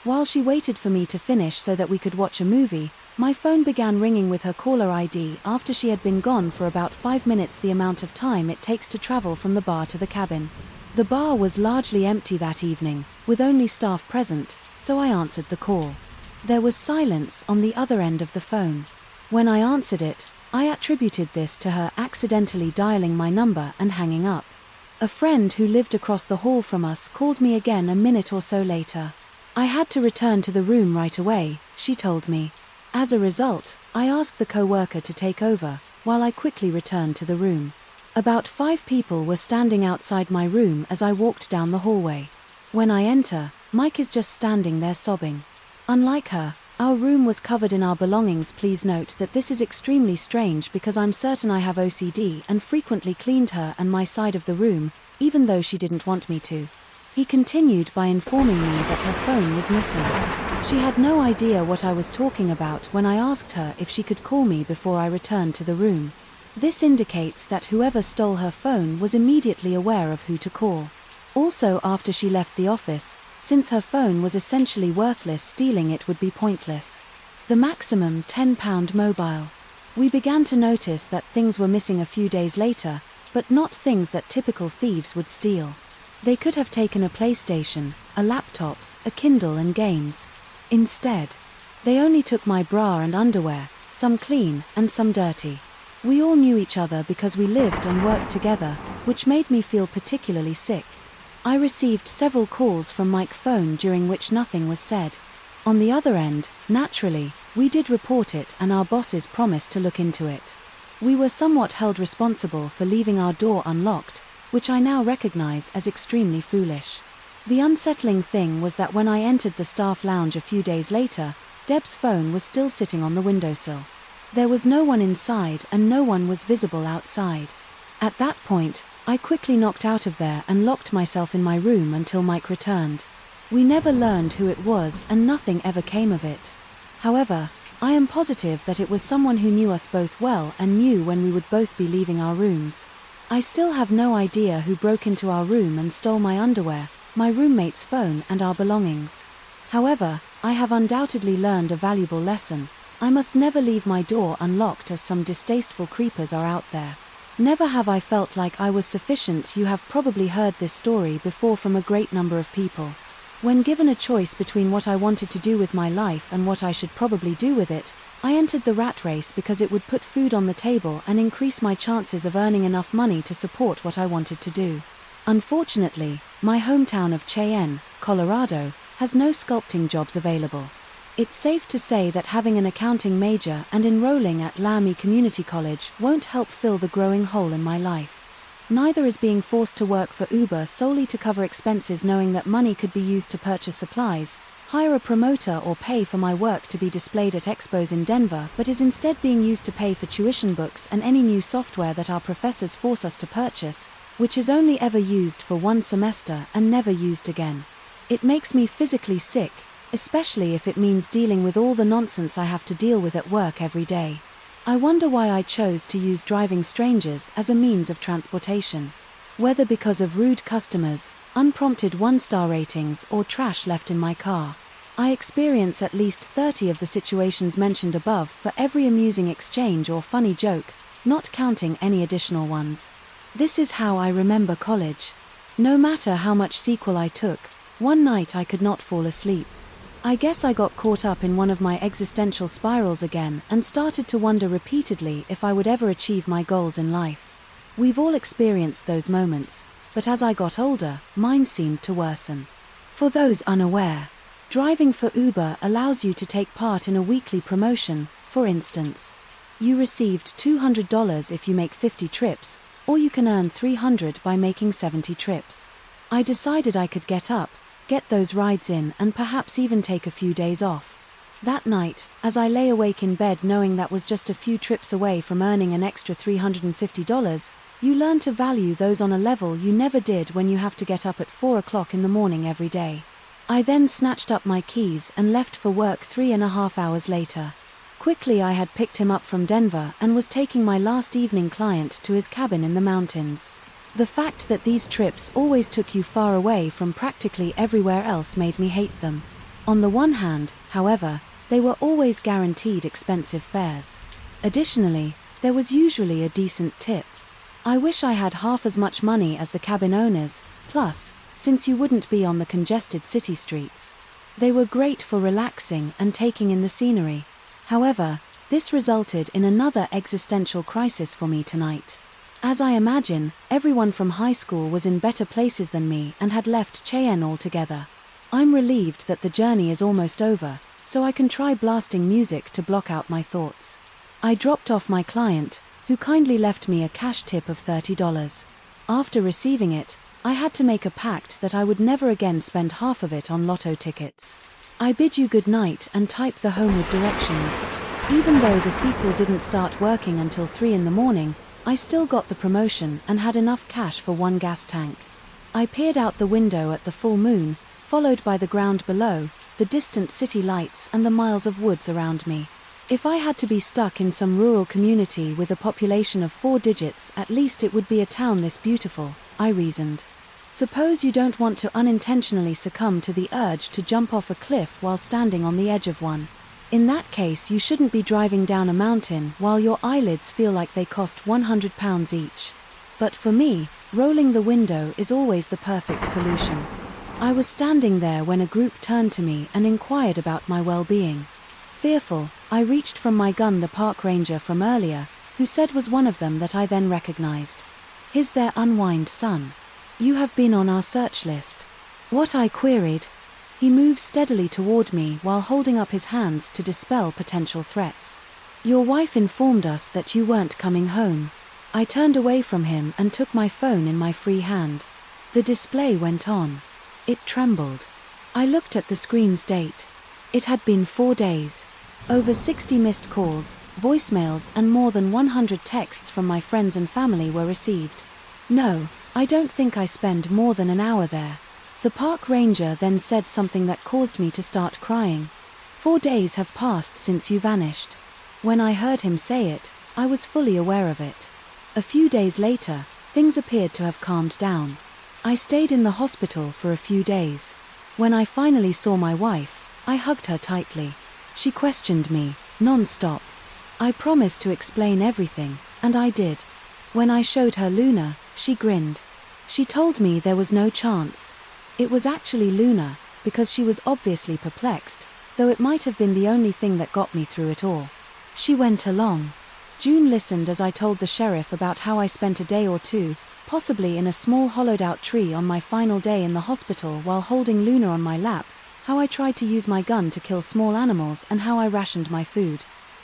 While she waited for me to finish so that we could watch a movie, my phone began ringing with her caller ID after she had been gone for about 5 minutes, the amount of time it takes to travel from the bar to the cabin. The bar was largely empty that evening, with only staff present, so I answered the call. There was silence on the other end of the phone. When I answered it, I attributed this to her accidentally dialing my number and hanging up. A friend who lived across the hall from us called me again a minute or so later. I had to return to the room right away, she told me. As a result, I asked the co-worker to take over, while I quickly returned to the room. About 5 people were standing outside my room as I walked down the hallway. When I enter, Mike is just standing there sobbing. Unlike her, our room was covered in our belongings. Please note that this is extremely strange because I'm certain I have OCD and frequently cleaned her and my side of the room, even though she didn't want me to. He continued by informing me that her phone was missing. She had no idea what I was talking about when I asked her if she could call me before I returned to the room. This indicates that whoever stole her phone was immediately aware of who to call. Also, after she left the office, since her phone was essentially worthless, stealing it would be pointless. The maximum £10 mobile. We began to notice that things were missing a few days later, but not things that typical thieves would steal. They could have taken a PlayStation, a laptop, a Kindle and games. Instead, they only took my bra and underwear, some clean and some dirty. We all knew each other because we lived and worked together, which made me feel particularly sick. I received several calls from Mike's phone during which nothing was said. On the other end, naturally, we did report it and our bosses promised to look into it. We were somewhat held responsible for leaving our door unlocked, which I now recognize as extremely foolish. The unsettling thing was that when I entered the staff lounge a few days later, Deb's phone was still sitting on the windowsill. There was no one inside and no one was visible outside. At that point, I quickly knocked out of there and locked myself in my room until Mike returned. We never learned who it was and nothing ever came of it. However, I am positive that it was someone who knew us both well and knew when we would both be leaving our rooms. I still have no idea who broke into our room and stole my underwear, my roommate's phone and our belongings. However, I have undoubtedly learned a valuable lesson. I must never leave my door unlocked as some distasteful creepers are out there. Never have I felt like I was sufficient. You have probably heard this story before from a great number of people. When given a choice between what I wanted to do with my life and what I should probably do with it, I entered the rat race because it would put food on the table and increase my chances of earning enough money to support what I wanted to do. Unfortunately, my hometown of Cheyenne, Colorado, has no sculpting jobs available. It's safe to say that having an accounting major and enrolling at Laramie Community College won't help fill the growing hole in my life. Neither is being forced to work for Uber solely to cover expenses, knowing that money could be used to purchase supplies, hire a promoter, or pay for my work to be displayed at expos in Denver, but is instead being used to pay for tuition books and any new software that our professors force us to purchase, which is only ever used for one semester and never used again. It makes me physically sick, especially if it means dealing with all the nonsense I have to deal with at work every day. I wonder why I chose to use driving strangers as a means of transportation. Whether because of rude customers, unprompted one-star ratings, or trash left in my car. I experience at least 30 of the situations mentioned above for every amusing exchange or funny joke, not counting any additional ones. This is how I remember college. No matter how much sequel I took, one night I could not fall asleep. I guess I got caught up in one of my existential spirals again and started to wonder repeatedly if I would ever achieve my goals in life. We've all experienced those moments, but as I got older, mine seemed to worsen. For those unaware, driving for Uber allows you to take part in a weekly promotion. For instance, you received $200 if you make 50 trips, or you can earn $300 by making 70 trips. I decided I could get those rides in, and perhaps even take a few days off. That night, as I lay awake in bed knowing that was just a few trips away from earning an extra $350, you learn to value those on a level you never did when you have to get up at 4 o'clock in the morning every day. I then snatched up my keys and left for work 3.5 hours later. Quickly I had picked him up from Denver and was taking my last evening client to his cabin in the mountains. The fact that these trips always took you far away from practically everywhere else made me hate them. On the one hand, however, they were always guaranteed expensive fares. Additionally, there was usually a decent tip. I wish I had half as much money as the cabin owners, plus, since you wouldn't be on the congested city streets. They were great for relaxing and taking in the scenery. However, this resulted in another existential crisis for me tonight. As I imagine, everyone from high school was in better places than me and had left Cheyenne altogether. I'm relieved that the journey is almost over, so I can try blasting music to block out my thoughts. I dropped off my client, who kindly left me a cash tip of $30. After receiving it, I had to make a pact that I would never again spend half of it on lotto tickets. I bid you good night and type the homeward directions. Even though the sequel didn't start working until 3 in the morning, I still got the promotion and had enough cash for one gas tank. I peered out the window at the full moon, followed by the ground below, the distant city lights and the miles of woods around me. If I had to be stuck in some rural community with a population of 4 digits, at least it would be a town this beautiful, I reasoned. Suppose you don't want to unintentionally succumb to the urge to jump off a cliff while standing on the edge of one. In that case, you shouldn't be driving down a mountain while your eyelids feel like they cost £100 each. But for me, rolling the window is always the perfect solution. I was standing there when a group turned to me and inquired about my well-being. Fearful, I reached from my gun the park ranger from earlier, who said was one of them that I then recognized. "Is their unwind son? You have been on our search list." What I queried. He moved steadily toward me while holding up his hands to dispel potential threats. "Your wife informed us that you weren't coming home." I turned away from him and took my phone in my free hand. The display went on. It trembled. I looked at the screen's date. It had been 4 days. Over 60 missed calls, voicemails, and more than 100 texts from my friends and family were received. No, I don't think I spent more than an hour there. The park ranger then said something that caused me to start crying. 4 days have passed since you vanished." When I heard him say it, I was fully aware of it. A few days later, things appeared to have calmed down. I stayed in the hospital for a few days. When I finally saw my wife, I hugged her tightly. She questioned me, non-stop. I promised to explain everything, and I did. When I showed her Luna, she grinned. She told me there was no chance. It was actually Luna, because she was obviously perplexed, though it might have been the only thing that got me through it all. She went along. June listened as I told the sheriff about how I spent a day or two, possibly in a small hollowed-out tree on my final day in the hospital while holding Luna on my lap, how I tried to use my gun to kill small animals and how I rationed my food.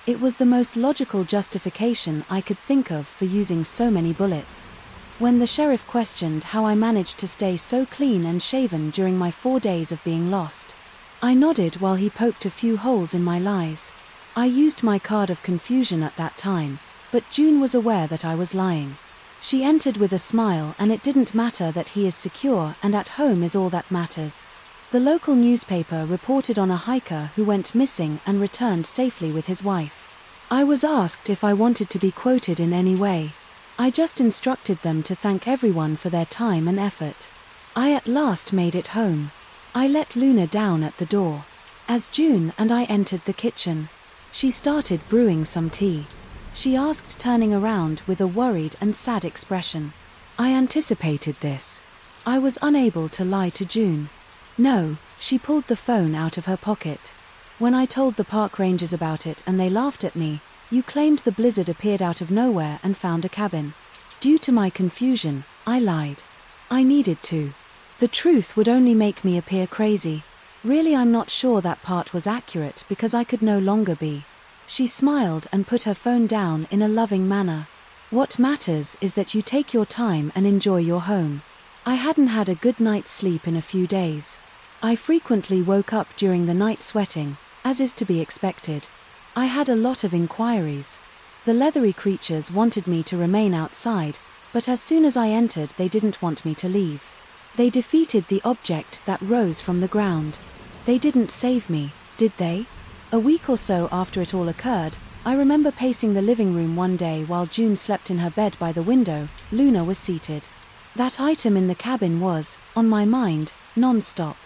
It was the most logical justification I could think of for using so many bullets. When the sheriff questioned how I managed to stay so clean and shaven during my 4 days of being lost, I nodded while he poked a few holes in my lies. I used my card of confusion at that time, but June was aware that I was lying. She entered with a smile, and it didn't matter that he is secure and at home is all that matters. The local newspaper reported on a hiker who went missing and returned safely with his wife. I was asked if I wanted to be quoted in any way. I just instructed them to thank everyone for their time and effort. I at last made it home. I let Luna down at the door. As June and I entered the kitchen, she started brewing some tea. She asked, turning around with a worried and sad expression. I anticipated this. I was unable to lie to June. No, she pulled the phone out of her pocket. When I told the park rangers about it and they laughed at me, you claimed the blizzard appeared out of nowhere and found a cabin. Due to my confusion, I lied. I needed to. The truth would only make me appear crazy. Really, I'm not sure that part was accurate because I could no longer be. She smiled and put her phone down in a loving manner. What matters is that you take your time and enjoy your home. I hadn't had a good night's sleep in a few days. I frequently woke up during the night sweating, as is to be expected. I had a lot of inquiries. The leathery creatures wanted me to remain outside, but as soon as I entered they didn't want me to leave. They defeated the object that rose from the ground. They didn't save me, did they? A week or so after it all occurred, I remember pacing the living room one day while June slept in her bed by the window. Luna was seated. That item in the cabin was, on my mind, non-stop.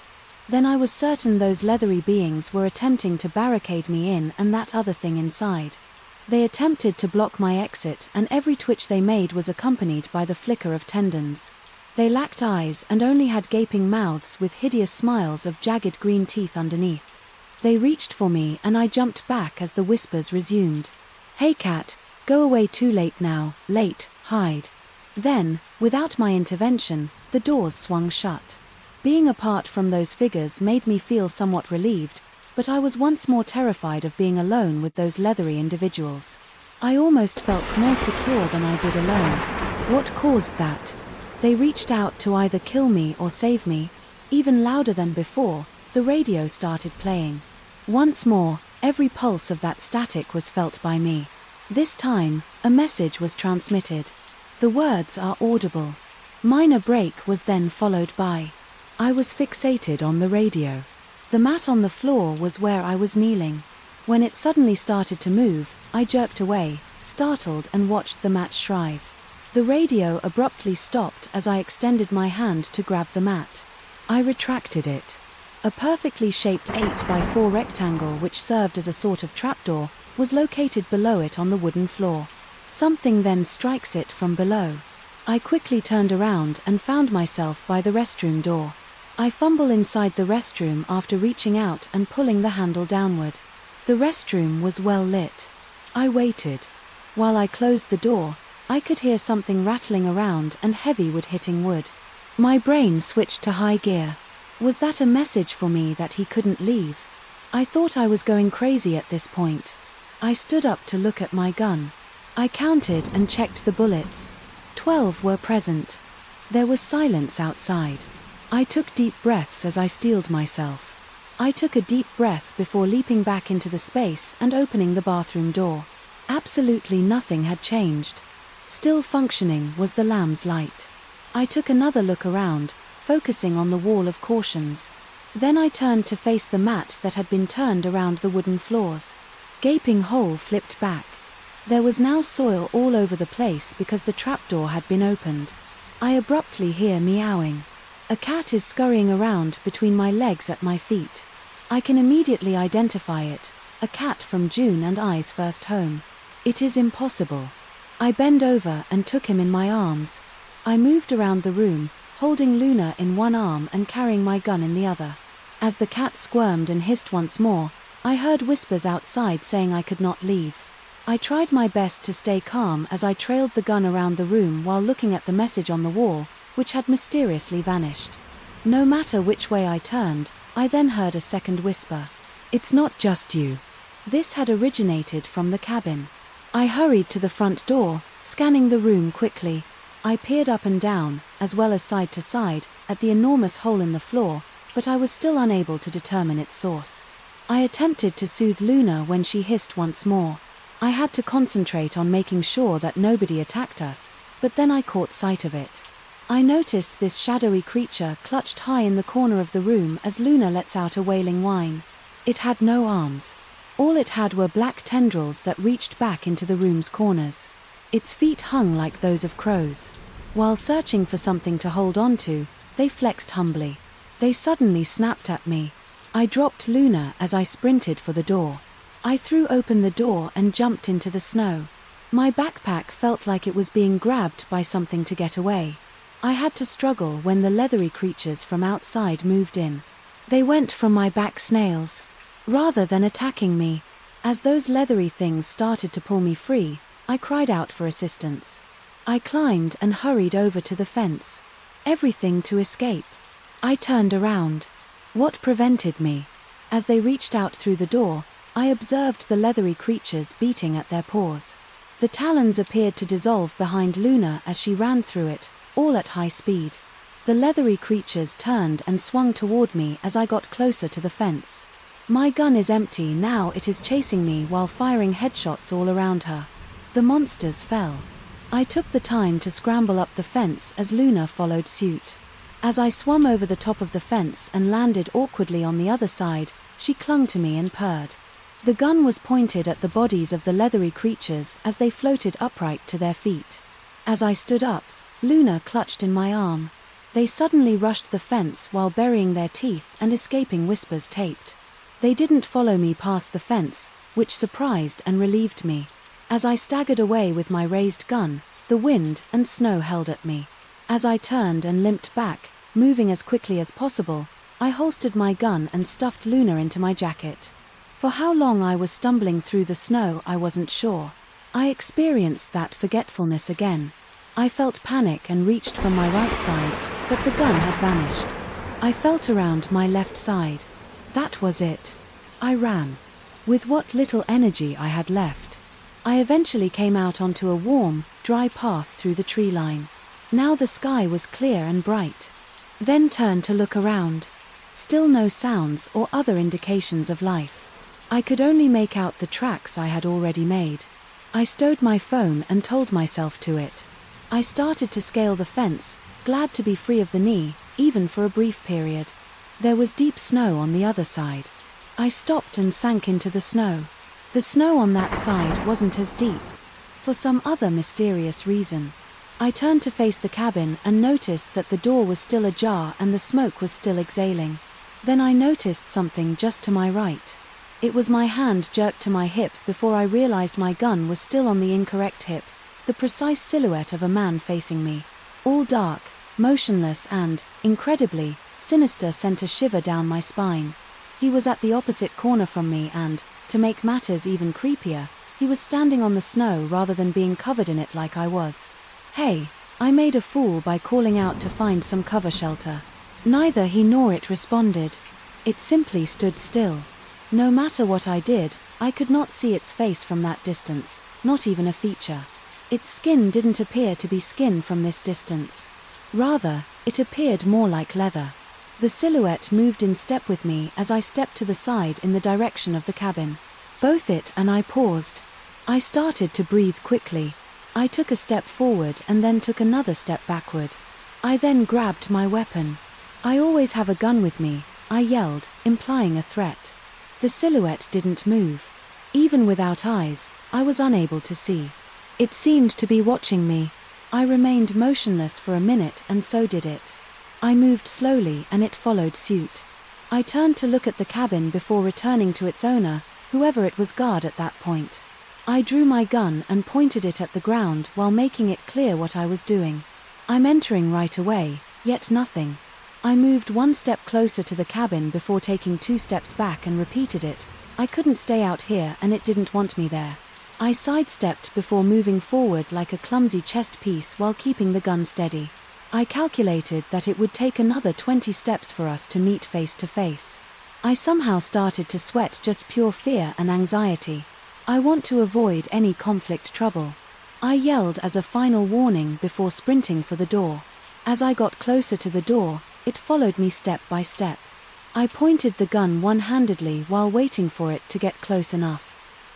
Then I was certain those leathery beings were attempting to barricade me in and that other thing inside. They attempted to block my exit, and every twitch they made was accompanied by the flicker of tendons. They lacked eyes and only had gaping mouths with hideous smiles of jagged green teeth underneath. They reached for me and I jumped back as the whispers resumed. Hey cat, go away, too late now, late, hide. Then, without my intervention, the doors swung shut. Being apart from those figures made me feel somewhat relieved, but I was once more terrified of being alone with those leathery individuals. I almost felt more secure than I did alone. What caused that? They reached out to either kill me or save me. Even louder than before, the radio started playing. Once more, every pulse of that static was felt by me. This time, a message was transmitted. The words are audible. Minor break was then followed by. I was fixated on the radio. The mat on the floor was where I was kneeling. When it suddenly started to move, I jerked away, startled, and watched the mat shrive. The radio abruptly stopped as I extended my hand to grab the mat. I retracted it. A perfectly shaped 8x4 rectangle which served as a sort of trapdoor was located below it on the wooden floor. Something then strikes it from below. I quickly turned around and found myself by the restroom door. I fumble inside the restroom after reaching out and pulling the handle downward. The restroom was well lit. I waited. While I closed the door, I could hear something rattling around and heavy wood hitting wood. My brain switched to high gear. Was that a message for me that he couldn't leave? I thought I was going crazy at this point. I stood up to look at my gun. I counted and checked the bullets. 12 were present. There was silence outside. I took deep breaths as I steeled myself. I took a deep breath before leaping back into the space and opening the bathroom door. Absolutely nothing had changed. Still functioning was the lamb's light. I took another look around, focusing on the wall of cautions. Then I turned to face the mat that had been turned around the wooden floors. Gaping hole flipped back. There was now soil all over the place because the trapdoor had been opened. I abruptly hear meowing. A cat is scurrying around between my legs at my feet. I can immediately identify it, a cat from June and I's first home. It is impossible. I bent over and took him in my arms. I moved around the room, holding Luna in one arm and carrying my gun in the other. As the cat squirmed and hissed once more, I heard whispers outside saying I could not leave. I tried my best to stay calm as I trailed the gun around the room while looking at the message on the wall, which had mysteriously vanished. No matter which way I turned, I then heard a second whisper. "It's not just you." This had originated from the cabin. I hurried to the front door, scanning the room quickly. I peered up and down, as well as side to side, at the enormous hole in the floor, but I was still unable to determine its source. I attempted to soothe Luna when she hissed once more. I had to concentrate on making sure that nobody attacked us, but then I caught sight of it. I noticed this shadowy creature clutched high in the corner of the room as Luna lets out a wailing whine. It had no arms. All it had were black tendrils that reached back into the room's corners. Its feet hung like those of crows. While searching for something to hold on to, they flexed humbly. They suddenly snapped at me. I dropped Luna as I sprinted for the door. I threw open the door and jumped into the snow. My backpack felt like it was being grabbed by something to get away. I had to struggle when the leathery creatures from outside moved in. They went from my back snails, rather than attacking me. As those leathery things started to pull me free, I cried out for assistance. I climbed and hurried over to the fence. Everything to escape. I turned around. What prevented me? As they reached out through the door, I observed the leathery creatures beating at their paws. The talons appeared to dissolve behind Luna as she ran through it, all at high speed. The leathery creatures turned and swung toward me as I got closer to the fence. My gun is empty now. It is chasing me while firing headshots all around her. The monsters fell. I took the time to scramble up the fence as Luna followed suit. As I swum over the top of the fence and landed awkwardly on the other side, she clung to me and purred. The gun was pointed at the bodies of the leathery creatures as they floated upright to their feet. As I stood up, Luna clutched in my arm. They suddenly rushed the fence while burying their teeth and escaping whispers taped. They didn't follow me past the fence, which surprised and relieved me. As I staggered away with my raised gun, the wind and snow held at me. As I turned and limped back, moving as quickly as possible, I holstered my gun and stuffed Luna into my jacket. For how long I was stumbling through the snow I wasn't sure. I experienced that forgetfulness again. I felt panic and reached for my right side, but the gun had vanished. I felt around my left side. That was it. I ran. With what little energy I had left. I eventually came out onto a warm, dry path through the tree line. Now the sky was clear and bright. Then turned to look around. Still no sounds or other indications of life. I could only make out the tracks I had already made. I stowed my phone and told myself to it. I started to scale the fence, glad to be free of the knee, even for a brief period. There was deep snow on the other side. I stopped and sank into the snow. The snow on that side wasn't as deep. For some other mysterious reason. I turned to face the cabin and noticed that the door was still ajar and the smoke was still exhaling. Then I noticed something just to my right. It was my hand jerked to my hip before I realized my gun was still on the incorrect hip, the precise silhouette of a man facing me. All dark, motionless and, incredibly, sinister sent a shiver down my spine. He was at the opposite corner from me and, to make matters even creepier, he was standing on the snow rather than being covered in it like I was. Hey, I made a fool by calling out to find some cover shelter. Neither he nor it responded. It simply stood still. No matter what I did, I could not see its face from that distance, not even a feature. Its skin didn't appear to be skin from this distance. Rather, it appeared more like leather. The silhouette moved in step with me as I stepped to the side in the direction of the cabin. Both it and I paused. I started to breathe quickly. I took a step forward and then took another step backward. I then grabbed my weapon. I always have a gun with me, I yelled, implying a threat. The silhouette didn't move. Even without eyes, I was unable to see. It seemed to be watching me. I remained motionless for a minute and so did it. I moved slowly and it followed suit. I turned to look at the cabin before returning to its owner, whoever it was guard at that point. I drew my gun and pointed it at the ground while making it clear what I was doing. I'm entering right away, yet nothing. I moved one step closer to the cabin before taking 2 steps back and repeated it. I couldn't stay out here and it didn't want me there. I sidestepped before moving forward like a clumsy chess piece while keeping the gun steady. I calculated that it would take another 20 steps for us to meet face to face. I somehow started to sweat just pure fear and anxiety. I want to avoid any conflict trouble. I yelled as a final warning before sprinting for the door. As I got closer to the door, it followed me step by step. I pointed the gun one-handedly while waiting for it to get close enough.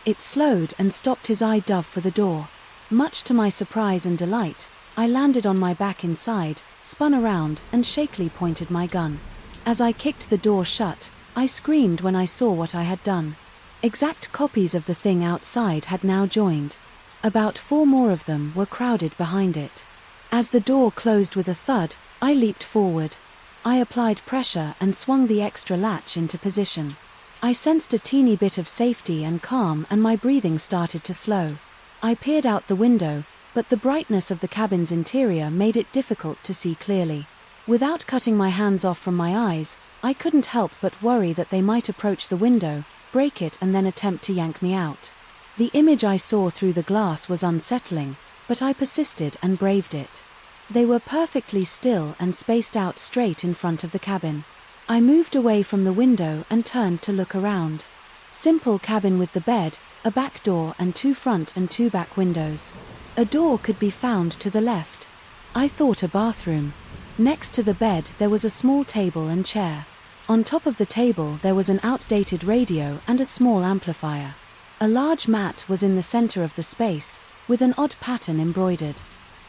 It slowed and stopped his eye dove for the door. Much to my surprise and delight, I landed on my back inside, spun around, and shakily pointed my gun. As I kicked the door shut, I screamed when I saw what I had done. Exact copies of the thing outside had now joined. About 4 more of them were crowded behind it. As the door closed with a thud, I leaped forward. I applied pressure and swung the extra latch into position. I sensed a teeny bit of safety and calm, and my breathing started to slow. I peered out the window, but the brightness of the cabin's interior made it difficult to see clearly. Without cutting my hands off from my eyes, I couldn't help but worry that they might approach the window, break it, and then attempt to yank me out. The image I saw through the glass was unsettling, but I persisted and braved it. They were perfectly still and spaced out straight in front of the cabin. I moved away from the window and turned to look around. Simple cabin with the bed, a back door, and 2 front and 2 back windows. A door could be found to the left. I thought a bathroom. Next to the bed there was a small table and chair. On top of the table there was an outdated radio and a small amplifier. A large mat was in the center of the space, with an odd pattern embroidered.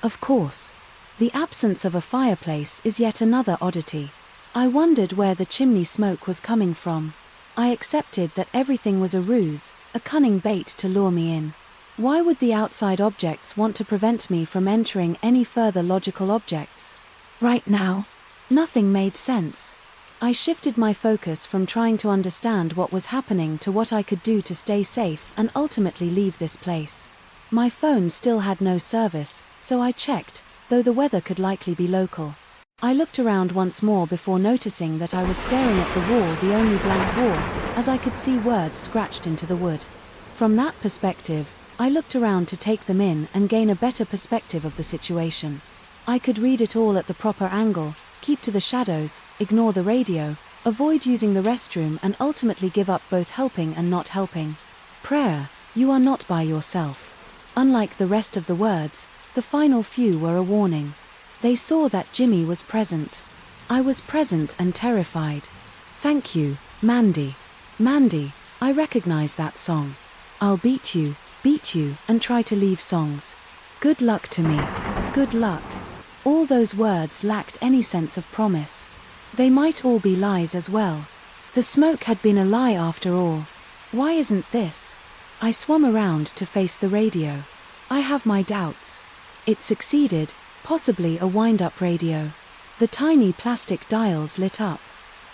Of course, the absence of a fireplace is yet another oddity. I wondered where the chimney smoke was coming from. I accepted that everything was a ruse, a cunning bait to lure me in. Why would the outside objects want to prevent me from entering any further logical objects? Right now, nothing made sense. I shifted my focus from trying to understand what was happening to what I could do to stay safe and ultimately leave this place. My phone still had no service, so I checked, though the weather could likely be local. I looked around once more before noticing that I was staring at the wall, the only blank wall, as I could see words scratched into the wood. From that perspective, I looked around to take them in and gain a better perspective of the situation. I could read it all at the proper angle, keep to the shadows, ignore the radio, avoid using the restroom, and ultimately give up both helping and not helping. Prayer, you are not by yourself. Unlike the rest of the words, the final few were a warning. They saw that Jimmy was present. I was present and terrified. Thank you, Mandy. Mandy, I recognize that song. I'll beat you, and try to leave songs. Good luck to me. Good luck. All those words lacked any sense of promise. They might all be lies as well. The smoke had been a lie after all. Why isn't this? I swung around to face the radio. I have my doubts. It succeeded, possibly a wind-up radio. The tiny plastic dials lit up.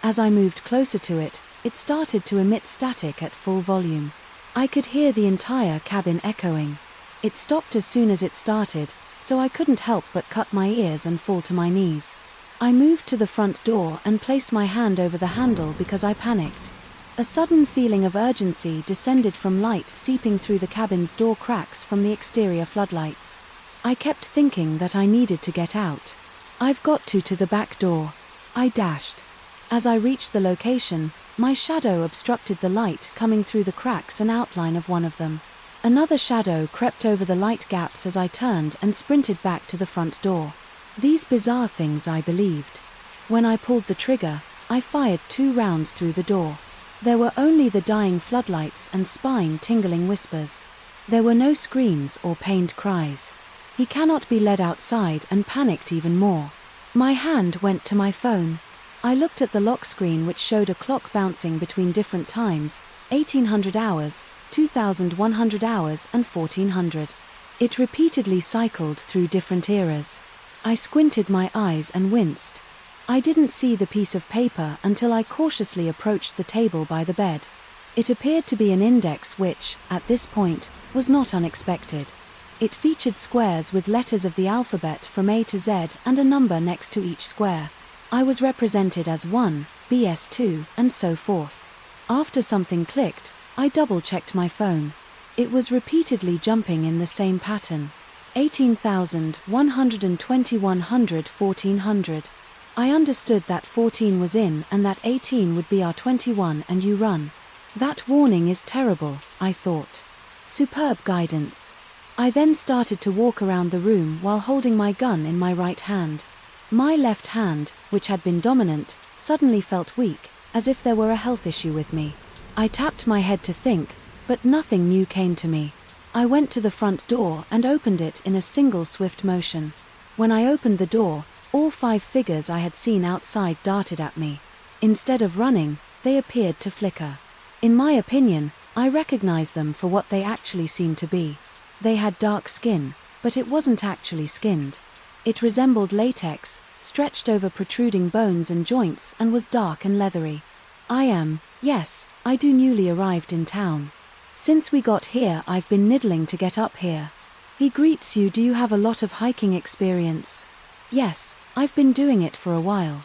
As I moved closer to it, it started to emit static at full volume. I could hear the entire cabin echoing. It stopped as soon as it started, so I couldn't help but cut my ears and fall to my knees. I moved to the front door and placed my hand over the handle because I panicked. A sudden feeling of urgency descended from light seeping through the cabin's door cracks from the exterior floodlights. I kept thinking that I needed to get out. I've got to the back door. I dashed. As I reached the location, my shadow obstructed the light coming through the cracks and outline of one of them. Another shadow crept over the light gaps as I turned and sprinted back to the front door. These bizarre things I believed. When I pulled the trigger, I fired 2 rounds through the door. There were only the dying floodlights and spine-tingling whispers. There were no screams or pained cries. He cannot be led outside, and panicked even more. My hand went to my phone. I looked at the lock screen, which showed a clock bouncing between different times, 1800 hours, 2100 hours and 1400. It repeatedly cycled through different eras. I squinted my eyes and winced. I didn't see the piece of paper until I cautiously approached the table by the bed. It appeared to be an index which, at this point, was not unexpected. It featured squares with letters of the alphabet from A to Z and a number next to each square. I was represented as 1, BS2, and so forth. After something clicked, I double-checked my phone. It was repeatedly jumping in the same pattern. 18,000, 120, 100, 1400. I understood that 14 was in and that 18 would be our 21 and you run. That warning is terrible, I thought. Superb guidance. I then started to walk around the room while holding my gun in my right hand. My left hand, which had been dominant, suddenly felt weak, as if there were a health issue with me. I tapped my head to think, but nothing new came to me. I went to the front door and opened it in a single swift motion. When I opened the door, all 5 figures I had seen outside darted at me. Instead of running, they appeared to flicker. In my opinion, I recognized them for what they actually seemed to be. They had dark skin, but it wasn't actually skinned. It resembled latex, stretched over protruding bones and joints, and was dark and leathery. Yes, I do newly arrived in town. Since we got here I've been niddling to get up here. He greets you. Do you have a lot of hiking experience? Yes, I've been doing it for a while.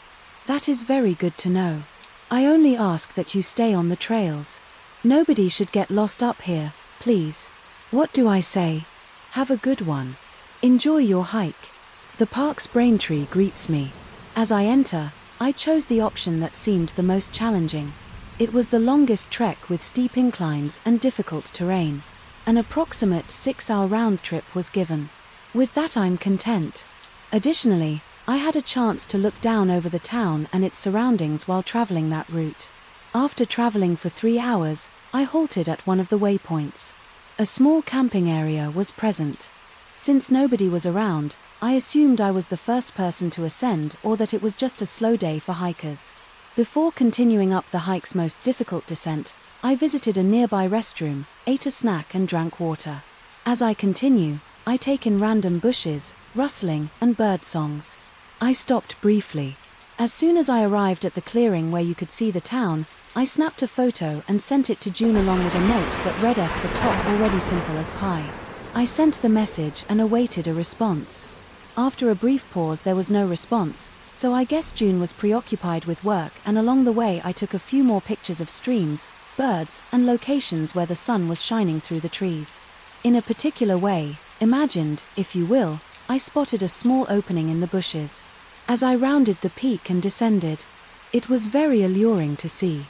That is very good to know. I only ask that you stay on the trails. Nobody should get lost up here, please. What do I say? Have a good one. Enjoy your hike. The park's Braintree greets me. As I enter, I chose the option that seemed the most challenging. It was the longest trek with steep inclines and difficult terrain. An approximate 6-hour round trip was given. With that I'm content. Additionally, I had a chance to look down over the town and its surroundings while traveling that route. After traveling for 3 hours, I halted at one of the waypoints. A small camping area was present. Since nobody was around, I assumed I was the first person to ascend or that it was just a slow day for hikers. Before continuing up the hike's most difficult descent, I visited a nearby restroom, ate a snack and drank water. As I continue, I take in random bushes, rustling, and bird songs. I stopped briefly. As soon as I arrived at the clearing where you could see the town, I snapped a photo and sent it to June along with a note that read as the top already simple as pie. I sent the message and awaited a response. After a brief pause there was no response, so I guess June was preoccupied with work, and along the way I took a few more pictures of streams, birds, and locations where the sun was shining through the trees. In a particular way, imagined, if you will, I spotted a small opening in the bushes. As I rounded the peak and descended, it was very alluring to see.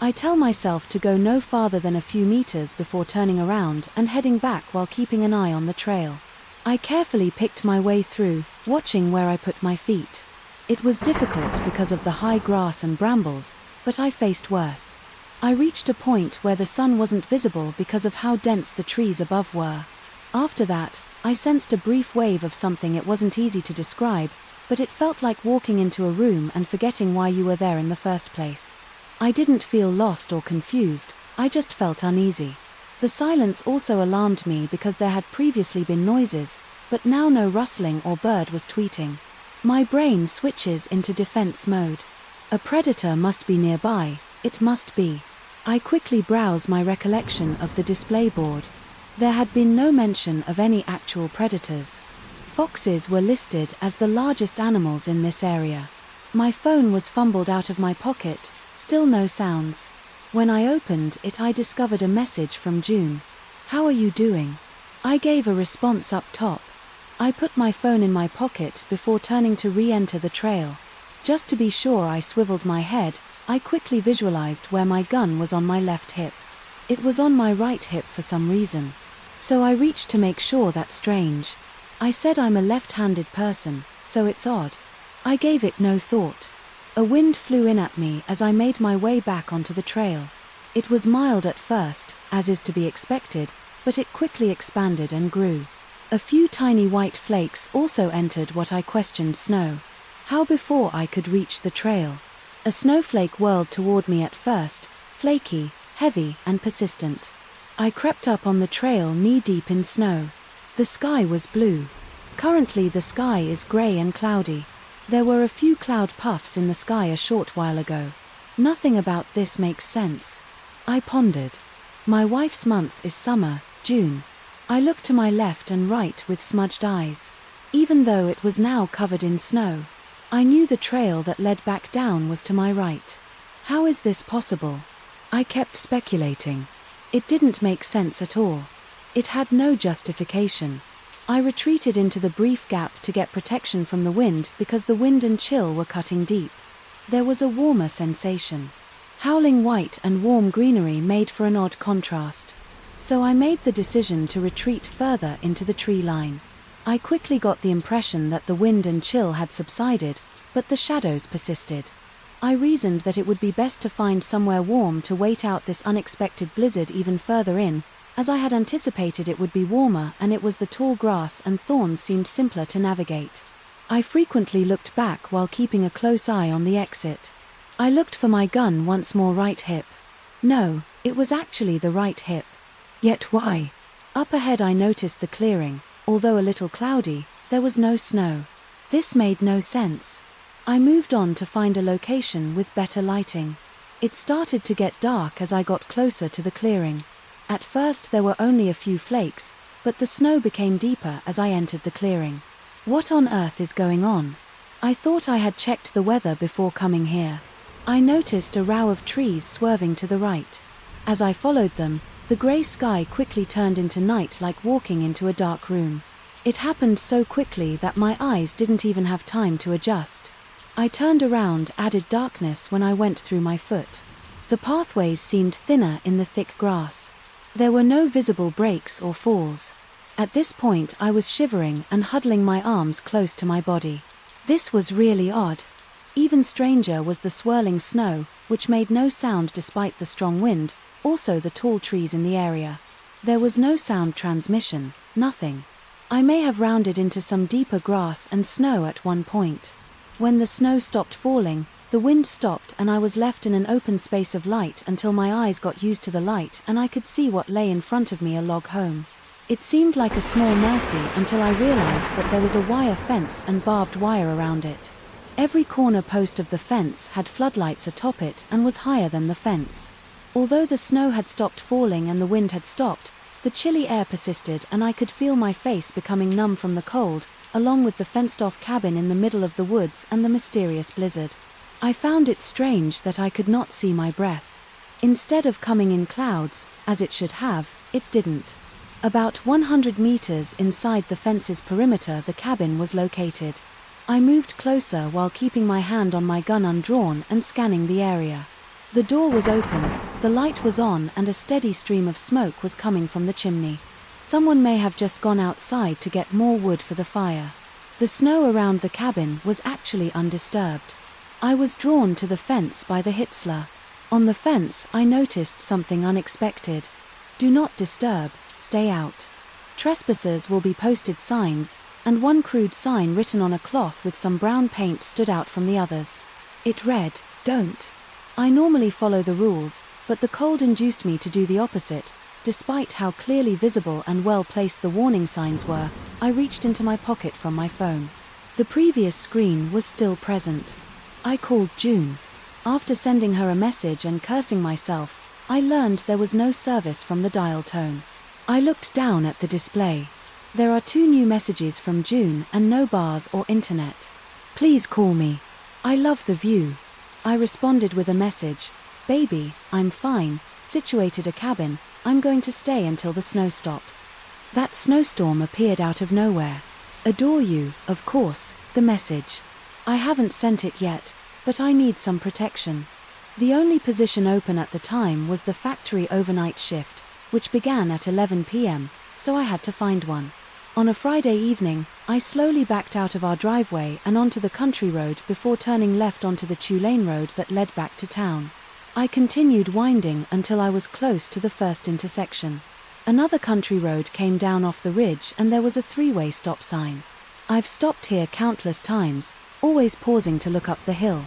I tell myself to go no farther than a few meters before turning around and heading back while keeping an eye on the trail. I carefully picked my way through, watching where I put my feet. It was difficult because of the high grass and brambles, but I faced worse. I reached a point where the sun wasn't visible because of how dense the trees above were. After that, I sensed a brief wave of something. It wasn't easy to describe, but it felt like walking into a room and forgetting why you were there in the first place. I didn't feel lost or confused, I just felt uneasy. The silence also alarmed me because there had previously been noises, but now no rustling or bird was tweeting. My brain switches into defense mode. A predator must be nearby, it must be. I quickly browse my recollection of the display board. There had been no mention of any actual predators. Foxes were listed as the largest animals in this area. My phone was fumbled out of my pocket, still no sounds. When I opened it I discovered a message from June. How are you doing? I gave a response up top. I put my phone in my pocket before turning to re-enter the trail. Just to be sure I swiveled my head, I quickly visualized where my gun was on my left hip. It was on my right hip for some reason. So I reached to make sure. That's strange. I said I'm a left-handed person, so it's odd. I gave it no thought. A wind flew in at me as I made my way back onto the trail. It was mild at first, as is to be expected, but it quickly expanded and grew. A few tiny white flakes also entered what I questioned snow. How before I could reach the trail? A snowflake whirled toward me at first, flaky, heavy, and persistent. I crept up on the trail knee-deep in snow. The sky was blue. Currently the sky is grey and cloudy. There were a few cloud puffs in the sky a short while ago. Nothing about this makes sense. I pondered. My wife's month is summer, June. I looked to my left and right with smudged eyes. Even though it was now covered in snow, I knew the trail that led back down was to my right. How is this possible? I kept speculating. It didn't make sense at all. It had no justification. I retreated into the brief gap to get protection from the wind because the wind and chill were cutting deep. There was a warmer sensation. Howling white and warm greenery made for an odd contrast. So I made the decision to retreat further into the tree line. I quickly got the impression that the wind and chill had subsided, but the shadows persisted. I reasoned that it would be best to find somewhere warm to wait out this unexpected blizzard even further in, as I had anticipated it would be warmer and it was the tall grass and thorns seemed simpler to navigate. I frequently looked back while keeping a close eye on the exit. I looked for my gun once more. Right hip. No, it was actually the right hip. Yet why? Up ahead I noticed the clearing. Although a little cloudy, there was no snow. This made no sense. I moved on to find a location with better lighting. It started to get dark as I got closer to the clearing. At first there were only a few flakes, but the snow became deeper as I entered the clearing. What on earth is going on? I thought I had checked the weather before coming here. I noticed a row of trees swerving to the right. As I followed them, the grey sky quickly turned into night like walking into a dark room. It happened so quickly that my eyes didn't even have time to adjust. I turned around, added darkness when I went through my foot. The pathways seemed thinner in the thick grass. There were no visible breaks or falls. At this point I was shivering and huddling my arms close to my body. This was really odd. Even stranger was the swirling snow, which made no sound despite the strong wind, also the tall trees in the area. There was no sound transmission, nothing. I may have rounded into some deeper grass and snow at one point. When the snow stopped falling, the wind stopped and I was left in an open space of light until my eyes got used to the light and I could see what lay in front of me, a log home. It seemed like a small mercy until I realized that there was a wire fence and barbed wire around it. Every corner post of the fence had floodlights atop it and was higher than the fence. Although the snow had stopped falling and the wind had stopped, the chilly air persisted and I could feel my face becoming numb from the cold, along with the fenced-off cabin in the middle of the woods and the mysterious blizzard. I found it strange that I could not see my breath. Instead of coming in clouds, as it should have, it didn't. About 100 meters inside the fence's perimeter the cabin was located. I moved closer while keeping my hand on my gun undrawn and scanning the area. The door was open, the light was on and a steady stream of smoke was coming from the chimney. Someone may have just gone outside to get more wood for the fire. The snow around the cabin was actually undisturbed. I was drawn to the fence by the Hitzler. On the fence I noticed something unexpected. Do not disturb, stay out. Trespassers will be posted signs, and one crude sign written on a cloth with some brown paint stood out from the others. It read, "Don't." I normally follow the rules, but the cold induced me to do the opposite. Despite how clearly visible and well placed the warning signs were, I reached into my pocket from my phone. The previous screen was still present. I called June. After sending her a message and cursing myself, I learned there was no service from the dial tone. I looked down at the display. There are 2 new messages from June and no bars or internet. "Please call me. I love the view." I responded with a message, "Baby, I'm fine, situated a cabin, I'm going to stay until the snow stops." That snowstorm appeared out of nowhere. "Adore you, of course," the message. I haven't sent it yet, but I need some protection. The only position open at the time was the factory overnight shift, which began at 11 p.m., so I had to find one. On a Friday evening, I slowly backed out of our driveway and onto the country road before turning left onto the two-lane road that led back to town. I continued winding until I was close to the first intersection. Another country road came down off the ridge and there was a 3-way stop sign. I've stopped here countless times, always pausing to look up the hill.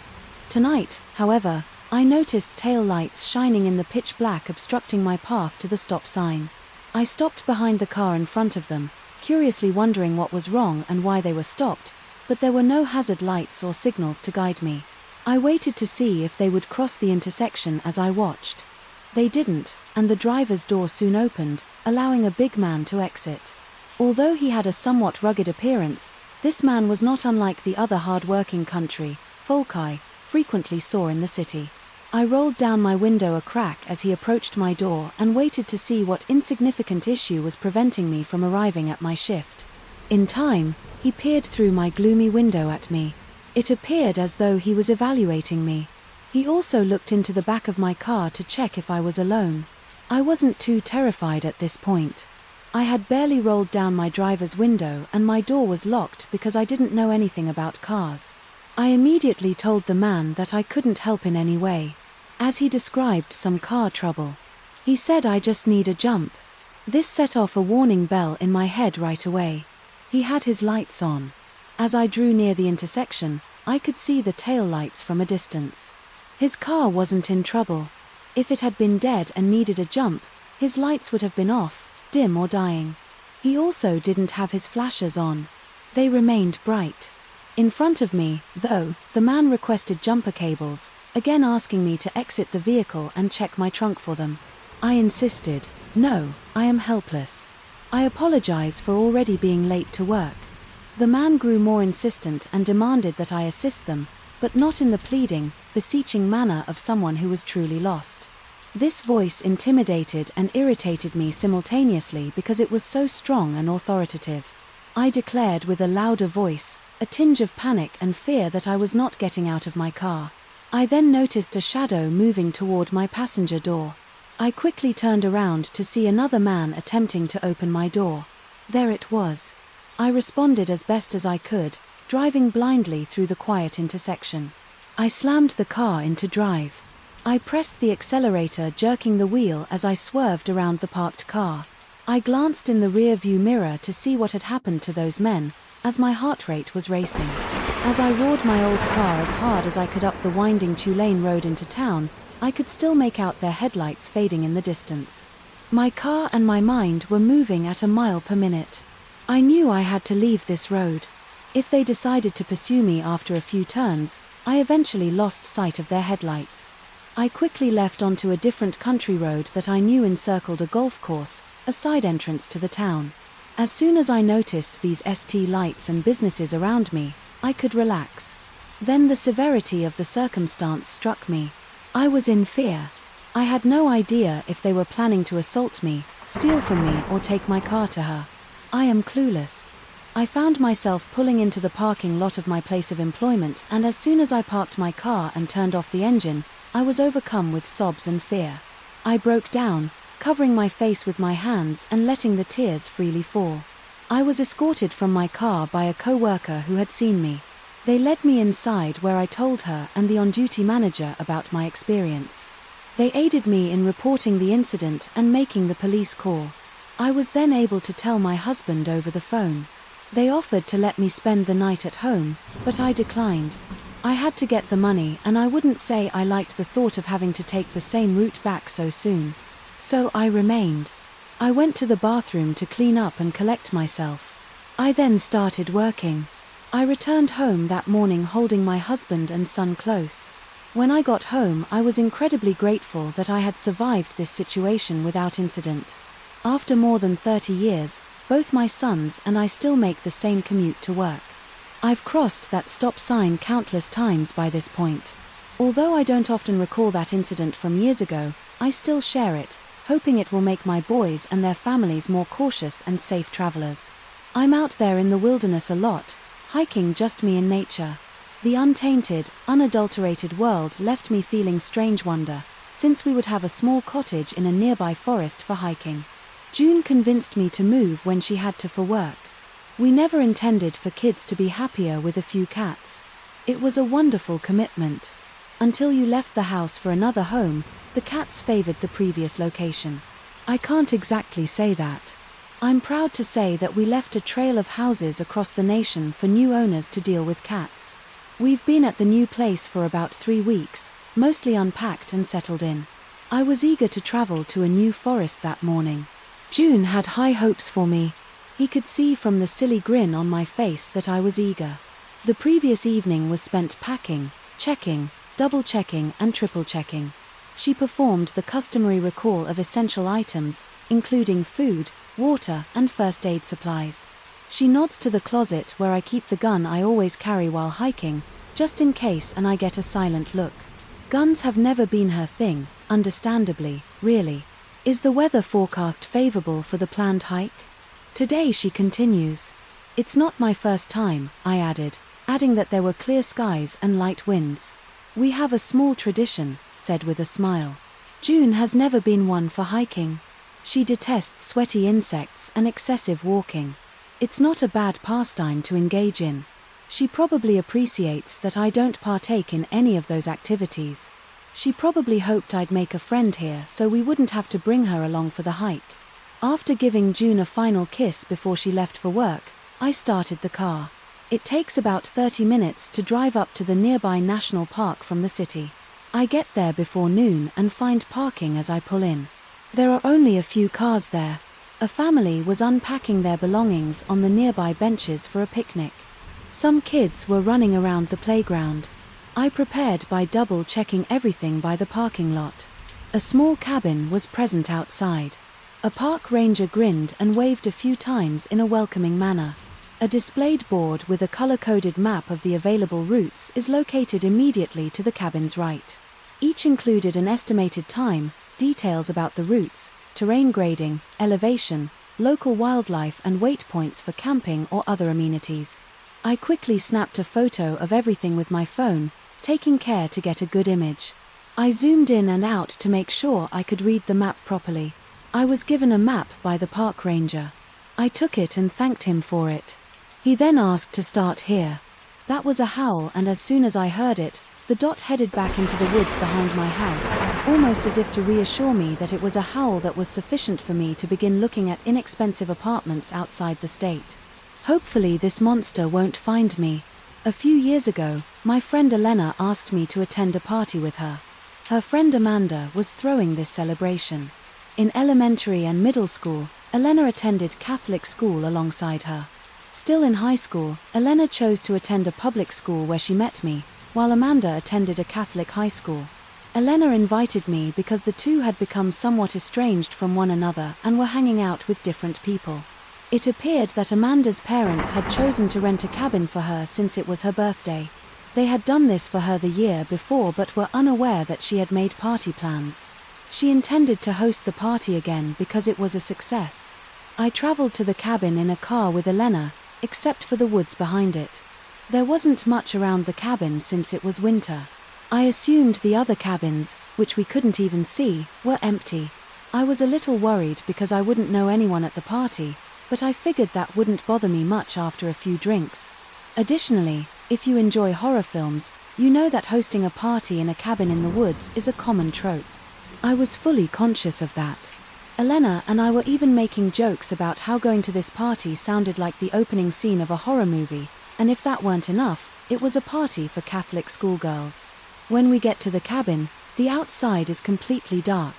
Tonight, however, I noticed tail lights shining in the pitch black obstructing my path to the stop sign. I stopped behind the car in front of them, curiously wondering what was wrong and why they were stopped, but there were no hazard lights or signals to guide me. I waited to see if they would cross the intersection as I watched. They didn't, and the driver's door soon opened, allowing a big man to exit. Although he had a somewhat rugged appearance, this man was not unlike the other hard-working country folk I frequently saw in the city. I rolled down my window a crack as he approached my door and waited to see what insignificant issue was preventing me from arriving at my shift. In time, he peered through my gloomy window at me. It appeared as though he was evaluating me. He also looked into the back of my car to check if I was alone. I wasn't too terrified at this point. I had barely rolled down my driver's window and my door was locked because I didn't know anything about cars. I immediately told the man that I couldn't help in any way, as he described some car trouble. He said I just need a jump. This set off a warning bell in my head right away. He had his lights on. As I drew near the intersection, I could see the tail lights from a distance. His car wasn't in trouble. If it had been dead and needed a jump, his lights would have been off, dim or dying. He also didn't have his flashers on. They remained bright. In front of me, though, the man requested jumper cables, again asking me to exit the vehicle and check my trunk for them. I insisted, "No, I am helpless. I apologize for already being late to work." The man grew more insistent and demanded that I assist them, but not in the pleading, beseeching manner of someone who was truly lost. This voice intimidated and irritated me simultaneously because it was so strong and authoritative. I declared with a louder voice, a tinge of panic and fear, that I was not getting out of my car. I then noticed a shadow moving toward my passenger door. I quickly turned around to see another man attempting to open my door. There it was. I responded as best as I could, driving blindly through the quiet intersection. I slammed the car into drive. I pressed the accelerator, jerking the wheel as I swerved around the parked car. I glanced in the rear-view mirror to see what had happened to those men, as my heart rate was racing. As I roared my old car as hard as I could up the winding two-lane road into town, I could still make out their headlights fading in the distance. My car and my mind were moving at a mile per minute. I knew I had to leave this road. If they decided to pursue me after a few turns, I eventually lost sight of their headlights. I quickly left onto a different country road that I knew encircled a golf course, a side entrance to the town. As soon as I noticed these ST lights and businesses around me, I could relax. Then the severity of the circumstance struck me. I was in fear. I had no idea if they were planning to assault me, steal from me, or take my car to her. I am clueless. I found myself pulling into the parking lot of my place of employment, and as soon as I parked my car and turned off the engine, I was overcome with sobs and fear. I broke down, covering my face with my hands and letting the tears freely fall. I was escorted from my car by a co-worker who had seen me. They led me inside, where I told her and the on-duty manager about my experience. They aided me in reporting the incident and making the police call. I was then able to tell my husband over the phone. They offered to let me spend the night at home, but I declined. I had to get the money, and I wouldn't say I liked the thought of having to take the same route back so soon. So I remained. I went to the bathroom to clean up and collect myself. I then started working. I returned home that morning holding my husband and son close. When I got home, I was incredibly grateful that I had survived this situation without incident. After more than 30 years, both my sons and I still make the same commute to work. I've crossed that stop sign countless times by this point. Although I don't often recall that incident from years ago, I still share it, hoping it will make my boys and their families more cautious and safe travelers. I'm out there in the wilderness a lot, hiking just me and nature. The untainted, unadulterated world left me feeling strange wonder, since we would have a small cottage in a nearby forest for hiking. June convinced me to move when she had to for work. We never intended for kids to be happier with a few cats. It was a wonderful commitment. Until you left the house for another home, the cats favored the previous location. I can't exactly say that. I'm proud to say that we left a trail of houses across the nation for new owners to deal with cats. We've been at the new place for about 3 weeks, mostly unpacked and settled in. I was eager to travel to a new forest that morning. June had high hopes for me. He could see from the silly grin on my face that I was eager. The previous evening was spent packing, checking, double-checking and triple-checking. She performed the customary recall of essential items, including food, water, and first aid supplies. She nods to the closet where I keep the gun I always carry while hiking, just in case, and I get a silent look. Guns have never been her thing, understandably, really. Is the weather forecast favorable for the planned hike? Today, she continues. It's not my first time, I added, adding that there were clear skies and light winds. We have a small tradition, said with a smile. June has never been one for hiking. She detests sweaty insects and excessive walking. It's not a bad pastime to engage in. She probably appreciates that I don't partake in any of those activities. She probably hoped I'd make a friend here so we wouldn't have to bring her along for the hike. After giving June a final kiss before she left for work, I started the car. It takes about 30 minutes to drive up to the nearby national park from the city. I get there before noon and find parking as I pull in. There are only a few cars there. A family was unpacking their belongings on the nearby benches for a picnic. Some kids were running around the playground. I prepared by double-checking everything by the parking lot. A small cabin was present outside. A park ranger grinned and waved a few times in a welcoming manner. A displayed board with a color-coded map of the available routes is located immediately to the cabin's right. Each included an estimated time, details about the routes, terrain grading, elevation, local wildlife and waypoints for camping or other amenities. I quickly snapped a photo of everything with my phone, taking care to get a good image. I zoomed in and out to make sure I could read the map properly. I was given a map by the park ranger. I took it and thanked him for it. He then asked to start here. That was a howl, and as soon as I heard it, the dot headed back into the woods behind my house, almost as if to reassure me that it was a howl that was sufficient for me to begin looking at inexpensive apartments outside the state. Hopefully this monster won't find me. A few years ago, my friend Elena asked me to attend a party with her. Her friend Amanda was throwing this celebration. In elementary and middle school, Elena attended Catholic school alongside her. Still in high school, Elena chose to attend a public school where she met me, while Amanda attended a Catholic high school. Elena invited me because the two had become somewhat estranged from one another and were hanging out with different people. It appeared that Amanda's parents had chosen to rent a cabin for her since it was her birthday. They had done this for her the year before but were unaware that she had made party plans. She intended to host the party again because it was a success. I traveled to the cabin in a car with Elena, except for the woods behind it. There wasn't much around the cabin since it was winter. I assumed the other cabins, which we couldn't even see, were empty. I was a little worried because I wouldn't know anyone at the party, but I figured that wouldn't bother me much after a few drinks. Additionally, if you enjoy horror films, you know that hosting a party in a cabin in the woods is a common trope. I was fully conscious of that. Elena and I were even making jokes about how going to this party sounded like the opening scene of a horror movie, and if that weren't enough, it was a party for Catholic schoolgirls. When we get to the cabin, the outside is completely dark.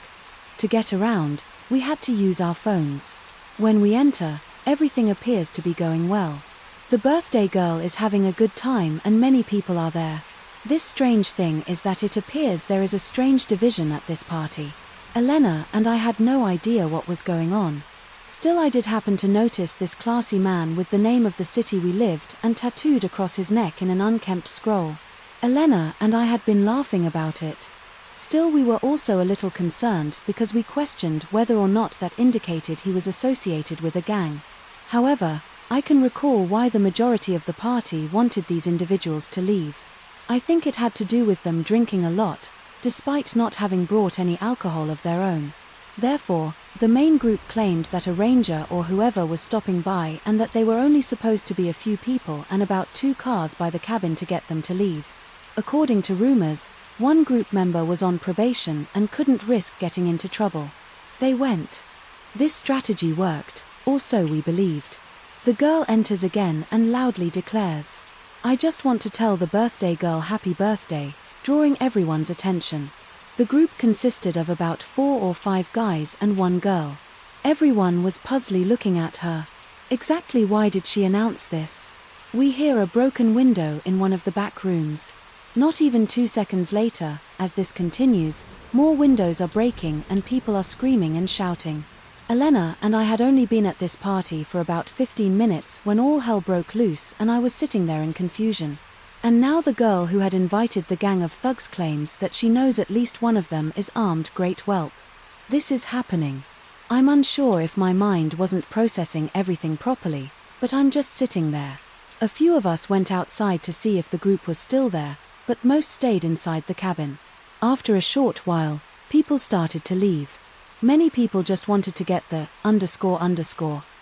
To get around, we had to use our phones. When we enter, everything appears to be going well. The birthday girl is having a good time and many people are there. This strange thing is that it appears there is a strange division at this party. Elena and I had no idea what was going on. Still, I did happen to notice this classy man with the name of the city we lived and tattooed across his neck in an unkempt scroll. Elena and I had been laughing about it. Still, we were also a little concerned because we questioned whether or not that indicated he was associated with a gang. However, I can recall why the majority of the party wanted these individuals to leave. I think it had to do with them drinking a lot, despite not having brought any alcohol of their own. Therefore, the main group claimed that a ranger or whoever was stopping by and that they were only supposed to be a few people and about 2 cars by the cabin to get them to leave. According to rumors, one group member was on probation and couldn't risk getting into trouble. They went. This strategy worked, or so we believed. The girl enters again and loudly declares, "I just want to tell the birthday girl happy birthday," drawing everyone's attention. The group consisted of about 4 or 5 guys and 1 girl. Everyone was puzzly looking at her. Exactly why did she announce this? We hear a broken window in one of the back rooms. Not even 2 seconds later, as this continues, more windows are breaking and people are screaming and shouting. Elena and I had only been at this party for about 15 minutes when all hell broke loose and I was sitting there in confusion. And now the girl who had invited the gang of thugs claims that she knows at least one of them is armed. Great whelp. This is happening. I'm unsure if my mind wasn't processing everything properly, but I'm just sitting there. A few of us went outside to see if the group was still there, but most stayed inside the cabin. After a short while, people started to leave. Many people just wanted to get the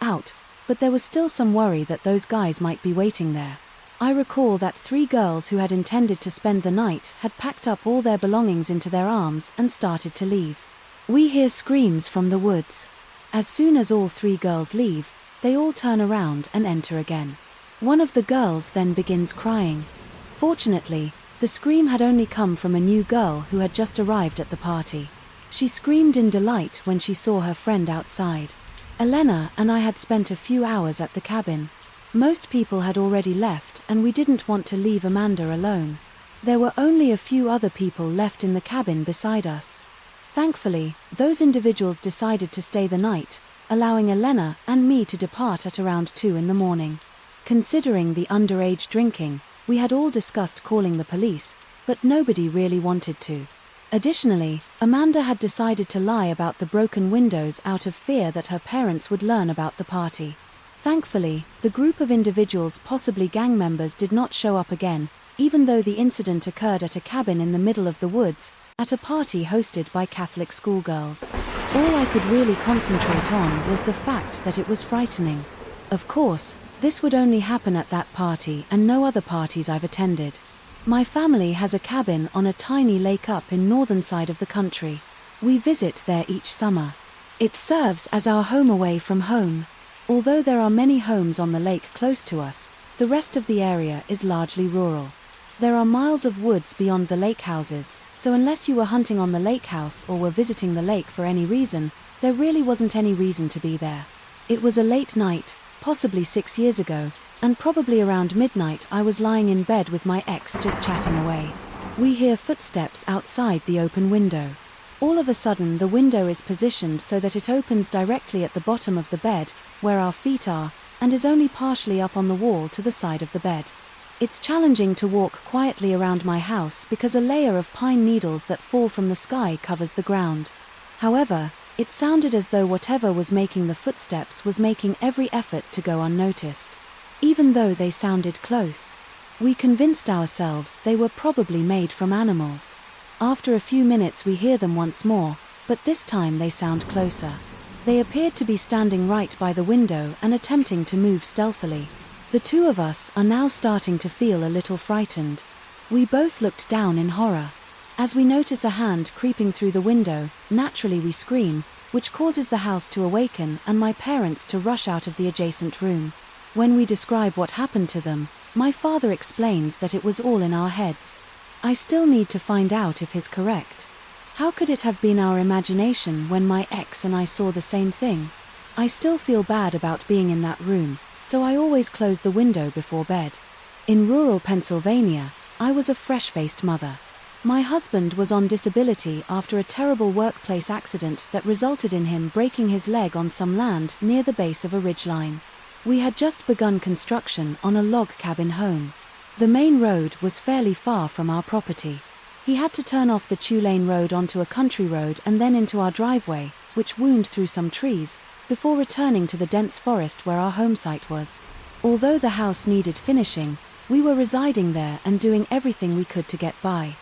out, but there was still some worry that those guys might be waiting there. I recall that 3 girls who had intended to spend the night had packed up all their belongings into their arms and started to leave. We hear screams from the woods. As soon as all 3 girls leave, they all turn around and enter again. One of the girls then begins crying. Fortunately, the scream had only come from a new girl who had just arrived at the party. She screamed in delight when she saw her friend outside. Elena and I had spent a few hours at the cabin. Most people had already left and we didn't want to leave Amanda alone. There were only a few other people left in the cabin beside us. Thankfully, those individuals decided to stay the night, allowing Elena and me to depart at around 2 in the morning. Considering the underage drinking, we had all discussed calling the police, but nobody really wanted to. Additionally, Amanda had decided to lie about the broken windows out of fear that her parents would learn about the party. Thankfully, the group of individuals, possibly gang members, did not show up again, even though the incident occurred at a cabin in the middle of the woods, at a party hosted by Catholic schoolgirls. All I could really concentrate on was the fact that it was frightening. Of course, this would only happen at that party and no other parties I've attended. My family has a cabin on a tiny lake up in northern side of the country. We visit there each summer. It serves as our home away from home. Although there are many homes on the lake close to us, the rest of the area is largely rural. There are miles of woods beyond the lake houses, so unless you were hunting on the lake house or were visiting the lake for any reason, there really wasn't any reason to be there. It was a late night, possibly 6 years ago, and probably around midnight I was lying in bed with my ex just chatting away. We hear footsteps outside the open window. All of a sudden the window is positioned so that it opens directly at the bottom of the bed, where our feet are, and is only partially up on the wall to the side of the bed. It's challenging to walk quietly around my house because a layer of pine needles that fall from the sky covers the ground. However, it sounded as though whatever was making the footsteps was making every effort to go unnoticed. Even though they sounded close, we convinced ourselves they were probably made from animals. After a few minutes we hear them once more, but this time they sound closer. They appeared to be standing right by the window and attempting to move stealthily. The 2 of us are now starting to feel a little frightened. We both looked down in horror. As we notice a hand creeping through the window, naturally we scream, which causes the house to awaken and my parents to rush out of the adjacent room. When we describe what happened to them, my father explains that it was all in our heads. I still need to find out if he's correct. How could it have been our imagination when my ex and I saw the same thing? I still feel bad about being in that room, so I always close the window before bed. In rural Pennsylvania, I was a fresh-faced mother. My husband was on disability after a terrible workplace accident that resulted in him breaking his leg on some land near the base of a ridgeline. We had just begun construction on a log cabin home. The main road was fairly far from our property. He had to turn off the 2-lane road onto a country road and then into our driveway, which wound through some trees, before returning to the dense forest where our home site was. Although the house needed finishing, we were residing there and doing everything we could to get by.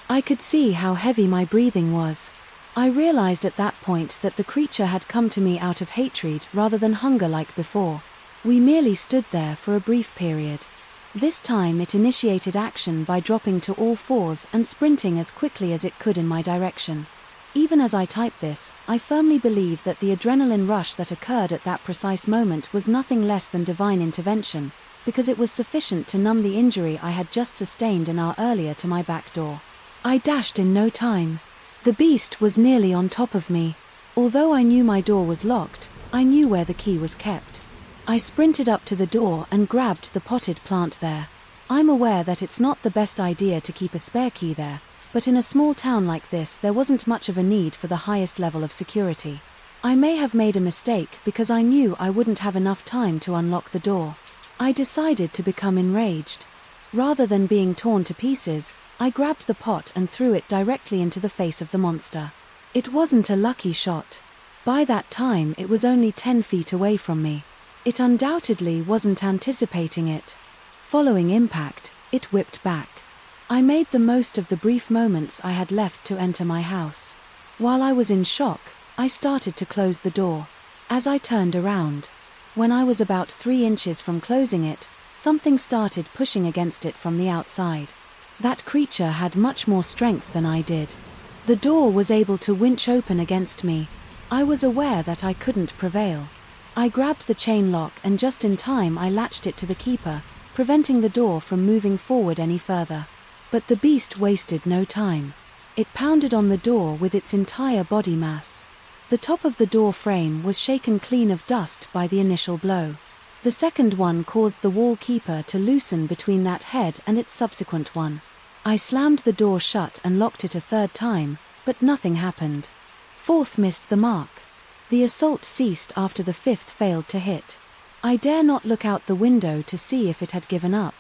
I could see how heavy my breathing was. I realized at that point that the creature had come to me out of hatred rather than hunger like before. We merely stood there for a brief period. This time it initiated action by dropping to all 4s and sprinting as quickly as it could in my direction. Even as I type this, I firmly believe that the adrenaline rush that occurred at that precise moment was nothing less than divine intervention, because it was sufficient to numb the injury I had just sustained an hour earlier to my back door. I dashed in no time. The beast was nearly on top of me. Although I knew my door was locked, I knew where the key was kept. I sprinted up to the door and grabbed the potted plant there. I'm aware that it's not the best idea to keep a spare key there, but in a small town like this there wasn't much of a need for the highest level of security. I may have made a mistake because I knew I wouldn't have enough time to unlock the door. I decided to become enraged. Rather than being torn to pieces, I grabbed the pot and threw it directly into the face of the monster. It wasn't a lucky shot. By that time it was only 10 feet away from me. It undoubtedly wasn't anticipating it. Following impact, it whipped back. I made the most of the brief moments I had left to enter my house. While I was in shock, I started to close the door. As I turned around, when I was about 3 inches from closing it, something started pushing against it from the outside. That creature had much more strength than I did. The door was able to winch open against me. I was aware that I couldn't prevail. I grabbed the chain lock and just in time I latched it to the keeper, preventing the door from moving forward any further. But the beast wasted no time. It pounded on the door with its entire body mass. The top of the door frame was shaken clean of dust by the initial blow. The second one caused the wall keeper to loosen between that head and its subsequent one. I slammed the door shut and locked it a third time, but nothing happened. Fourth missed the mark. The assault ceased after the fifth failed to hit. I dare not look out the window to see if it had given up.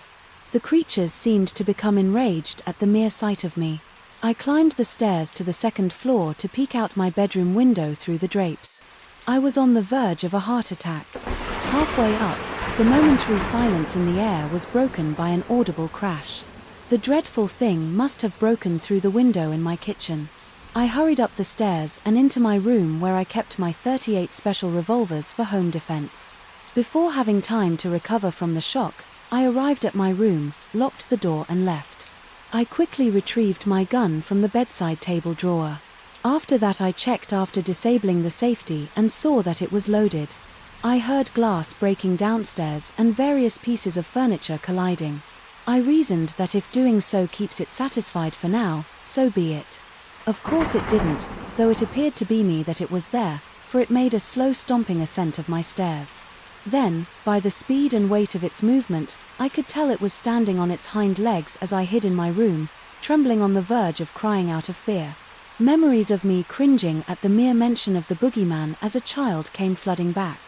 The creatures seemed to become enraged at the mere sight of me. I climbed the stairs to the second floor to peek out my bedroom window through the drapes. I was on the verge of a heart attack. Halfway up, the momentary silence in the air was broken by an audible crash. The dreadful thing must have broken through the window in my kitchen. I hurried up the stairs and into my room where I kept my 38 special revolvers for home defense. Before having time to recover from the shock, I arrived at my room, locked the door and left. I quickly retrieved my gun from the bedside table drawer. After that I checked after disabling the safety and saw that it was loaded. I heard glass breaking downstairs and various pieces of furniture colliding. I reasoned that if doing so keeps it satisfied for now, so be it. Of course it didn't, though it appeared to be me that it was there, for it made a slow stomping ascent of my stairs. Then, by the speed and weight of its movement, I could tell it was standing on its hind legs as I hid in my room, trembling on the verge of crying out of fear. Memories of me cringing at the mere mention of the boogeyman as a child came flooding back.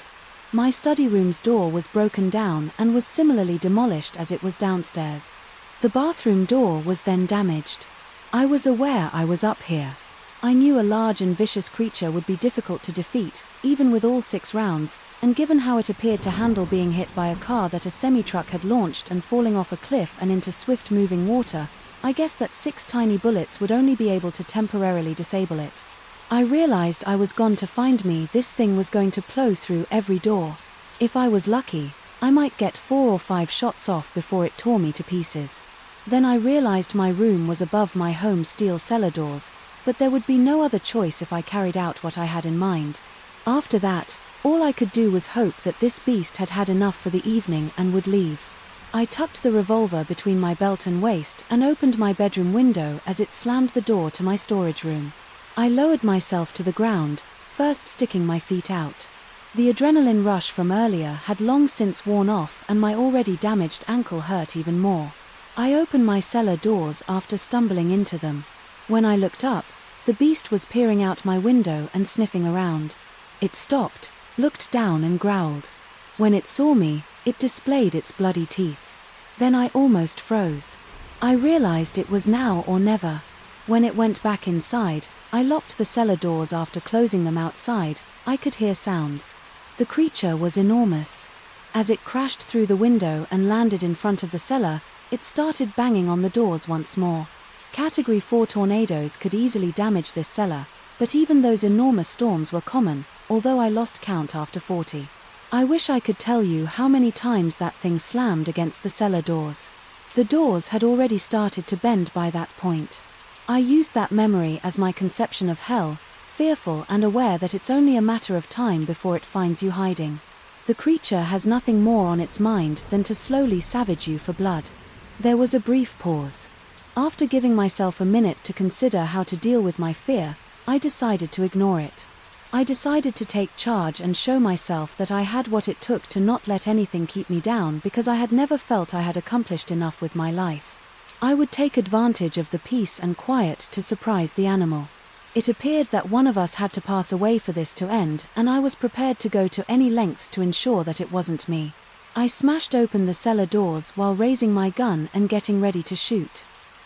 My study room's door was broken down and was similarly demolished as it was downstairs. The bathroom door was then damaged. I was aware I was up here. I knew a large and vicious creature would be difficult to defeat, even with all 6 rounds, and given how it appeared to handle being hit by a car that a semi-truck had launched and falling off a cliff and into swift-moving water, I guessed that 6 tiny bullets would only be able to temporarily disable it. I realized I was gone to find me. This thing was going to plow through every door. If I was lucky, I might get 4 or 5 shots off before it tore me to pieces. Then I realized my room was above my home steel cellar doors, but there would be no other choice if I carried out what I had in mind. After that, all I could do was hope that this beast had had enough for the evening and would leave. I tucked the revolver between my belt and waist and opened my bedroom window as it slammed the door to my storage room. I lowered myself to the ground, first sticking my feet out. The adrenaline rush from earlier had long since worn off and my already damaged ankle hurt even more. I opened my cellar doors after stumbling into them. When I looked up, the beast was peering out my window and sniffing around. It stopped, looked down and growled. When it saw me, it displayed its bloody teeth. Then I almost froze. I realized it was now or never. When it went back inside, I locked the cellar doors after closing them outside. I could hear sounds. The creature was enormous. As it crashed through the window and landed in front of the cellar, it started banging on the doors once more. Category 4 tornadoes could easily damage this cellar, but even those enormous storms were common, although I lost count after 40. I wish I could tell you how many times that thing slammed against the cellar doors. The doors had already started to bend by that point. I used that memory as my conception of hell, fearful and aware that it's only a matter of time before it finds you hiding. The creature has nothing more on its mind than to slowly savage you for blood. There was a brief pause. After giving myself a minute to consider how to deal with my fear, I decided to ignore it. I decided to take charge and show myself that I had what it took to not let anything keep me down, because I had never felt I had accomplished enough with my life. I would take advantage of the peace and quiet to surprise the animal. It appeared that one of us had to pass away for this to end, and I was prepared to go to any lengths to ensure that it wasn't me. I smashed open the cellar doors while raising my gun and getting ready to shoot.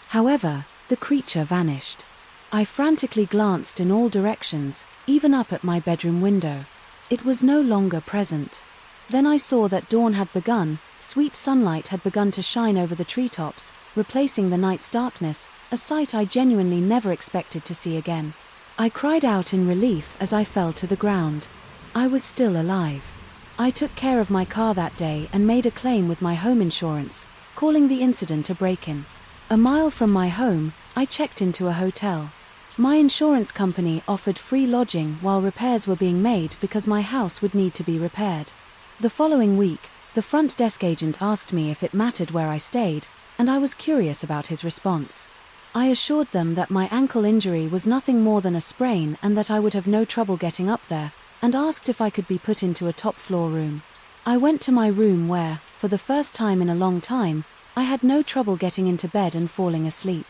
However, the creature vanished. I frantically glanced in all directions, even up at my bedroom window. It was no longer present. Then I saw that dawn had begun. Sweet sunlight had begun to shine over the treetops, replacing the night's darkness, a sight I genuinely never expected to see again. I cried out in relief as I fell to the ground. I was still alive. I took care of my car that day and made a claim with my home insurance, calling the incident a break-in. A mile from my home, I checked into a hotel. My insurance company offered free lodging while repairs were being made because my house would need to be repaired. The following week, the front desk agent asked me if it mattered where I stayed, and I was curious about his response. I assured them that my ankle injury was nothing more than a sprain and that I would have no trouble getting up there, and asked if I could be put into a top-floor room. I went to my room where, for the first time in a long time, I had no trouble getting into bed and falling asleep.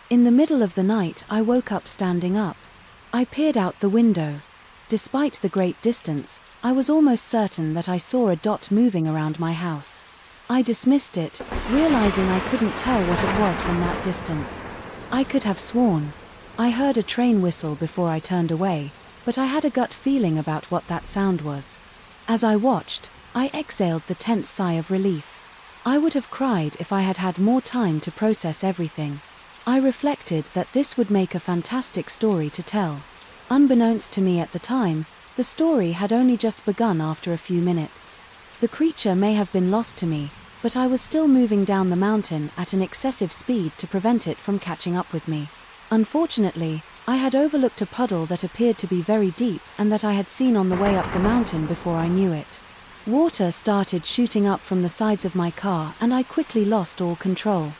In the middle of the night, I woke up standing up. I peered out the window. Despite the great distance, I was almost certain that I saw a dot moving around my house. I dismissed it, realizing I couldn't tell what it was from that distance. I could have sworn I heard a train whistle before I turned away, but I had a gut feeling about what that sound was. As I watched, I exhaled the tense sigh of relief. I would have cried if I had had more time to process everything. I reflected that this would make a fantastic story to tell. Unbeknownst to me at the time, the story had only just begun after a few minutes. The creature may have been lost to me, but I was still moving down the mountain at an excessive speed to prevent it from catching up with me. Unfortunately, I had overlooked a puddle that appeared to be very deep and that I had seen on the way up the mountain before I knew it. Water started shooting up from the sides of my car and I quickly lost all control.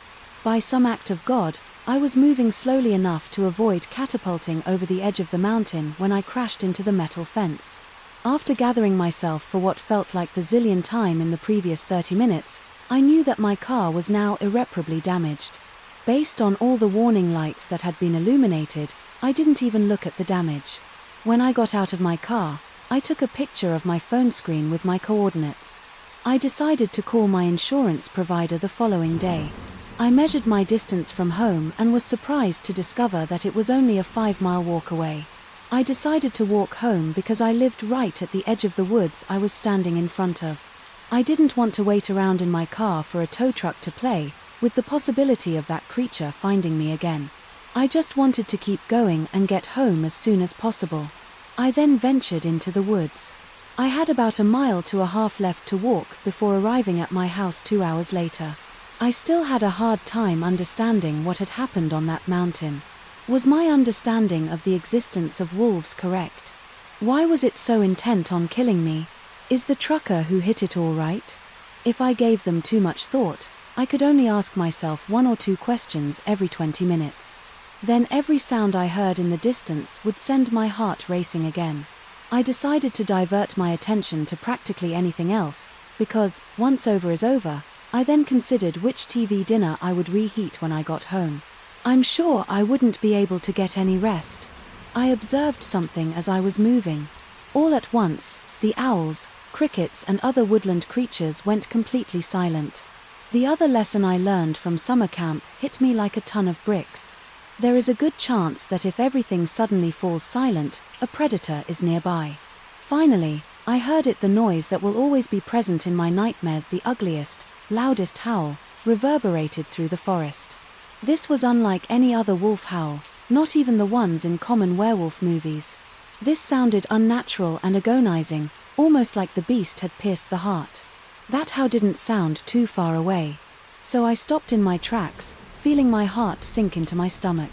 By some act of God, I was moving slowly enough to avoid catapulting over the edge of the mountain when I crashed into the metal fence. After gathering myself for what felt like the zillionth time in the previous 30 minutes, I knew that my car was now irreparably damaged. Based on all the warning lights that had been illuminated, I didn't even look at the damage. When I got out of my car, I took a picture of my phone screen with my coordinates. I decided to call my insurance provider the following day. I measured my distance from home and was surprised to discover that it was only a 5-mile walk away. I decided to walk home because I lived right at the edge of the woods I was standing in front of. I didn't want to wait around in my car for a tow truck to play, with the possibility of that creature finding me again. I just wanted to keep going and get home as soon as possible. I then ventured into the woods. I had about a mile to a half left to walk before arriving at my house 2 hours later. I still had a hard time understanding what had happened on that mountain. Was my understanding of the existence of wolves correct? Why was it so intent on killing me? Is the trucker who hit it all right? If I gave them too much thought, I could only ask myself 1 or 2 questions every 20 minutes. Then every sound I heard in the distance would send my heart racing again. I decided to divert my attention to practically anything else, because, once over is over, I then considered which TV dinner I would reheat when I got home. I'm sure I wouldn't be able to get any rest. I observed something as I was moving. All at once, the owls, crickets and other woodland creatures went completely silent. The other lesson I learned from summer camp hit me like a ton of bricks. There is a good chance that if everything suddenly falls silent, a predator is nearby. Finally, I heard it, the noise that will always be present in my nightmares, the ugliest, loudest howl, reverberated through the forest. This was unlike any other wolf howl, not even the ones in common werewolf movies. This sounded unnatural and agonizing, almost like the beast had pierced the heart. That howl didn't sound too far away. So I stopped in my tracks, feeling my heart sink into my stomach.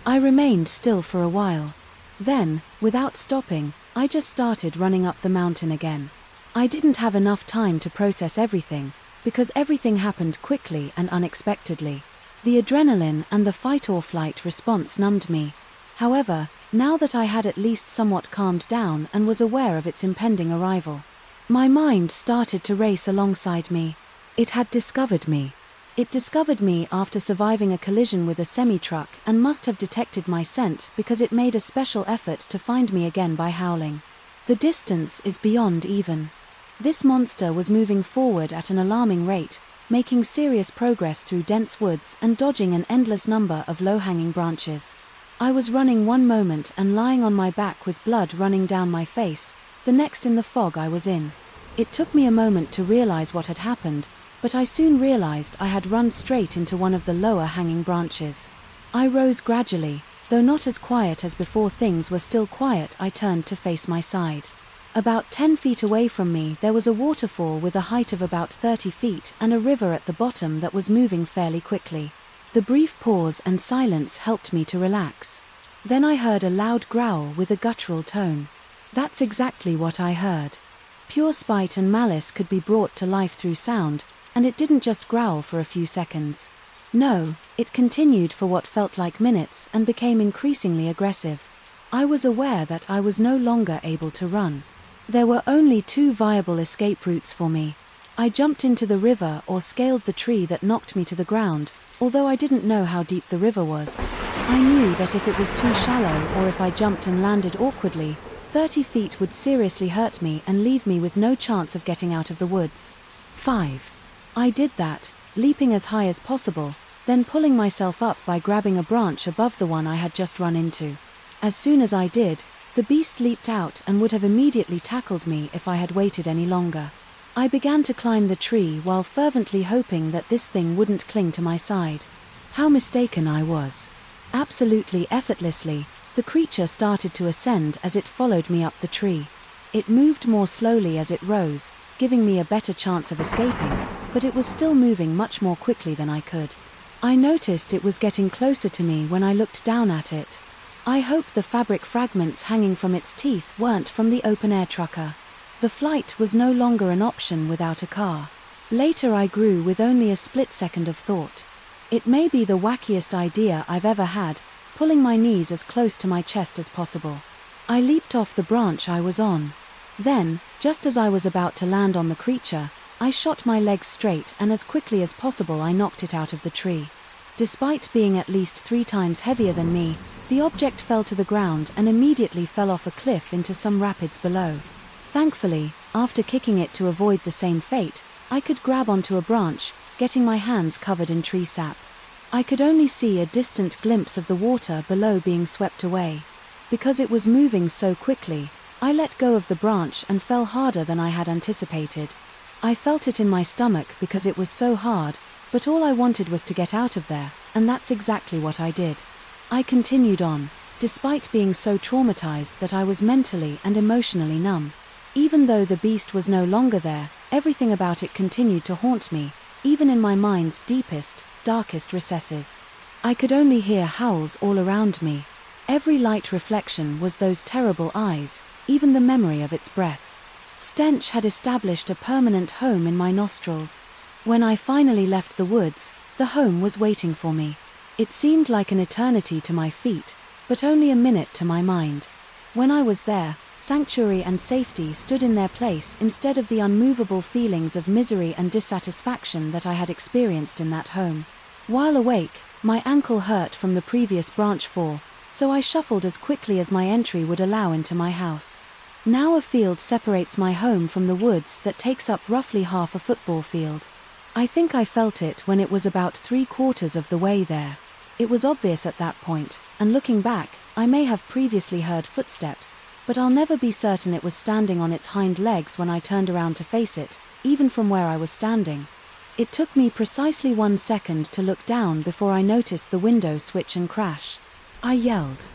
I remained still for a while. Then, without stopping, I just started running up the mountain again. I didn't have enough time to process everything, because everything happened quickly and unexpectedly. The adrenaline and the fight-or-flight response numbed me. However, now that I had at least somewhat calmed down and was aware of its impending arrival. My mind started to race alongside me. It had discovered me. It discovered me after surviving a collision with a semi-truck and must have detected my scent because it made a special effort to find me again by howling. The distance is beyond even. This monster was moving forward at an alarming rate, making serious progress through dense woods and dodging an endless number of low-hanging branches. I was running one moment and lying on my back with blood running down my face, the next in the fog I was in. It took me a moment to realize what had happened, but I soon realized I had run straight into one of the lower hanging branches. I rose gradually, though not as quiet as before. Things were still quiet. I turned to face my side. About 10 feet away from me there was a waterfall with a height of about 30 feet and a river at the bottom that was moving fairly quickly. The brief pause and silence helped me to relax. Then I heard a loud growl with a guttural tone. That's exactly what I heard. Pure spite and malice could be brought to life through sound, and it didn't just growl for a few seconds. No, it continued for what felt like minutes and became increasingly aggressive. I was aware that I was no longer able to run. There were only two viable escape routes for me. I jumped into the river or scaled the tree that knocked me to the ground, although I didn't know how deep the river was. I knew that if it was too shallow or if I jumped and landed awkwardly, 30 feet would seriously hurt me and leave me with no chance of getting out of the woods. 5. I did that, leaping as high as possible, then pulling myself up by grabbing a branch above the one I had just run into. As soon as I did, the beast leaped out and would have immediately tackled me if I had waited any longer. I began to climb the tree while fervently hoping that this thing wouldn't cling to my side. How mistaken I was. Absolutely effortlessly, the creature started to ascend as it followed me up the tree. It moved more slowly as it rose, giving me a better chance of escaping, but it was still moving much more quickly than I could. I noticed it was getting closer to me when I looked down at it. I hoped the fabric fragments hanging from its teeth weren't from the open-air trucker. The flight was no longer an option without a car. Later I grew with only a split second of thought. It may be the wackiest idea I've ever had, pulling my knees as close to my chest as possible. I leaped off the branch I was on. Then, just as I was about to land on the creature, I shot my legs straight and as quickly as possible I knocked it out of the tree. Despite being at least 3 times heavier than me, the object fell to the ground and immediately fell off a cliff into some rapids below. Thankfully, after kicking it to avoid the same fate, I could grab onto a branch, getting my hands covered in tree sap. I could only see a distant glimpse of the water below being swept away. Because it was moving so quickly, I let go of the branch and fell harder than I had anticipated. I felt it in my stomach because it was so hard, but all I wanted was to get out of there, and that's exactly what I did. I continued on, despite being so traumatized that I was mentally and emotionally numb. Even though the beast was no longer there, everything about it continued to haunt me, even in my mind's deepest, darkest recesses. I could only hear howls all around me. Every light reflection was those terrible eyes, even the memory of its breath. Stench had established a permanent home in my nostrils. When I finally left the woods, the home was waiting for me. It seemed like an eternity to my feet, but only a minute to my mind. When I was there, sanctuary and safety stood in their place instead of the unmovable feelings of misery and dissatisfaction that I had experienced in that home. While awake, my ankle hurt from the previous branch fall, so I shuffled as quickly as my entry would allow into my house. Now a field separates my home from the woods that takes up roughly half a football field. I think I felt it when it was about 3/4 of the way there. It was obvious at that point, and looking back, I may have previously heard footsteps, but I'll never be certain it was standing on its hind legs when I turned around to face it, even from where I was standing. It took me precisely 1 second to look down before I noticed the window switch and crash. I yelled.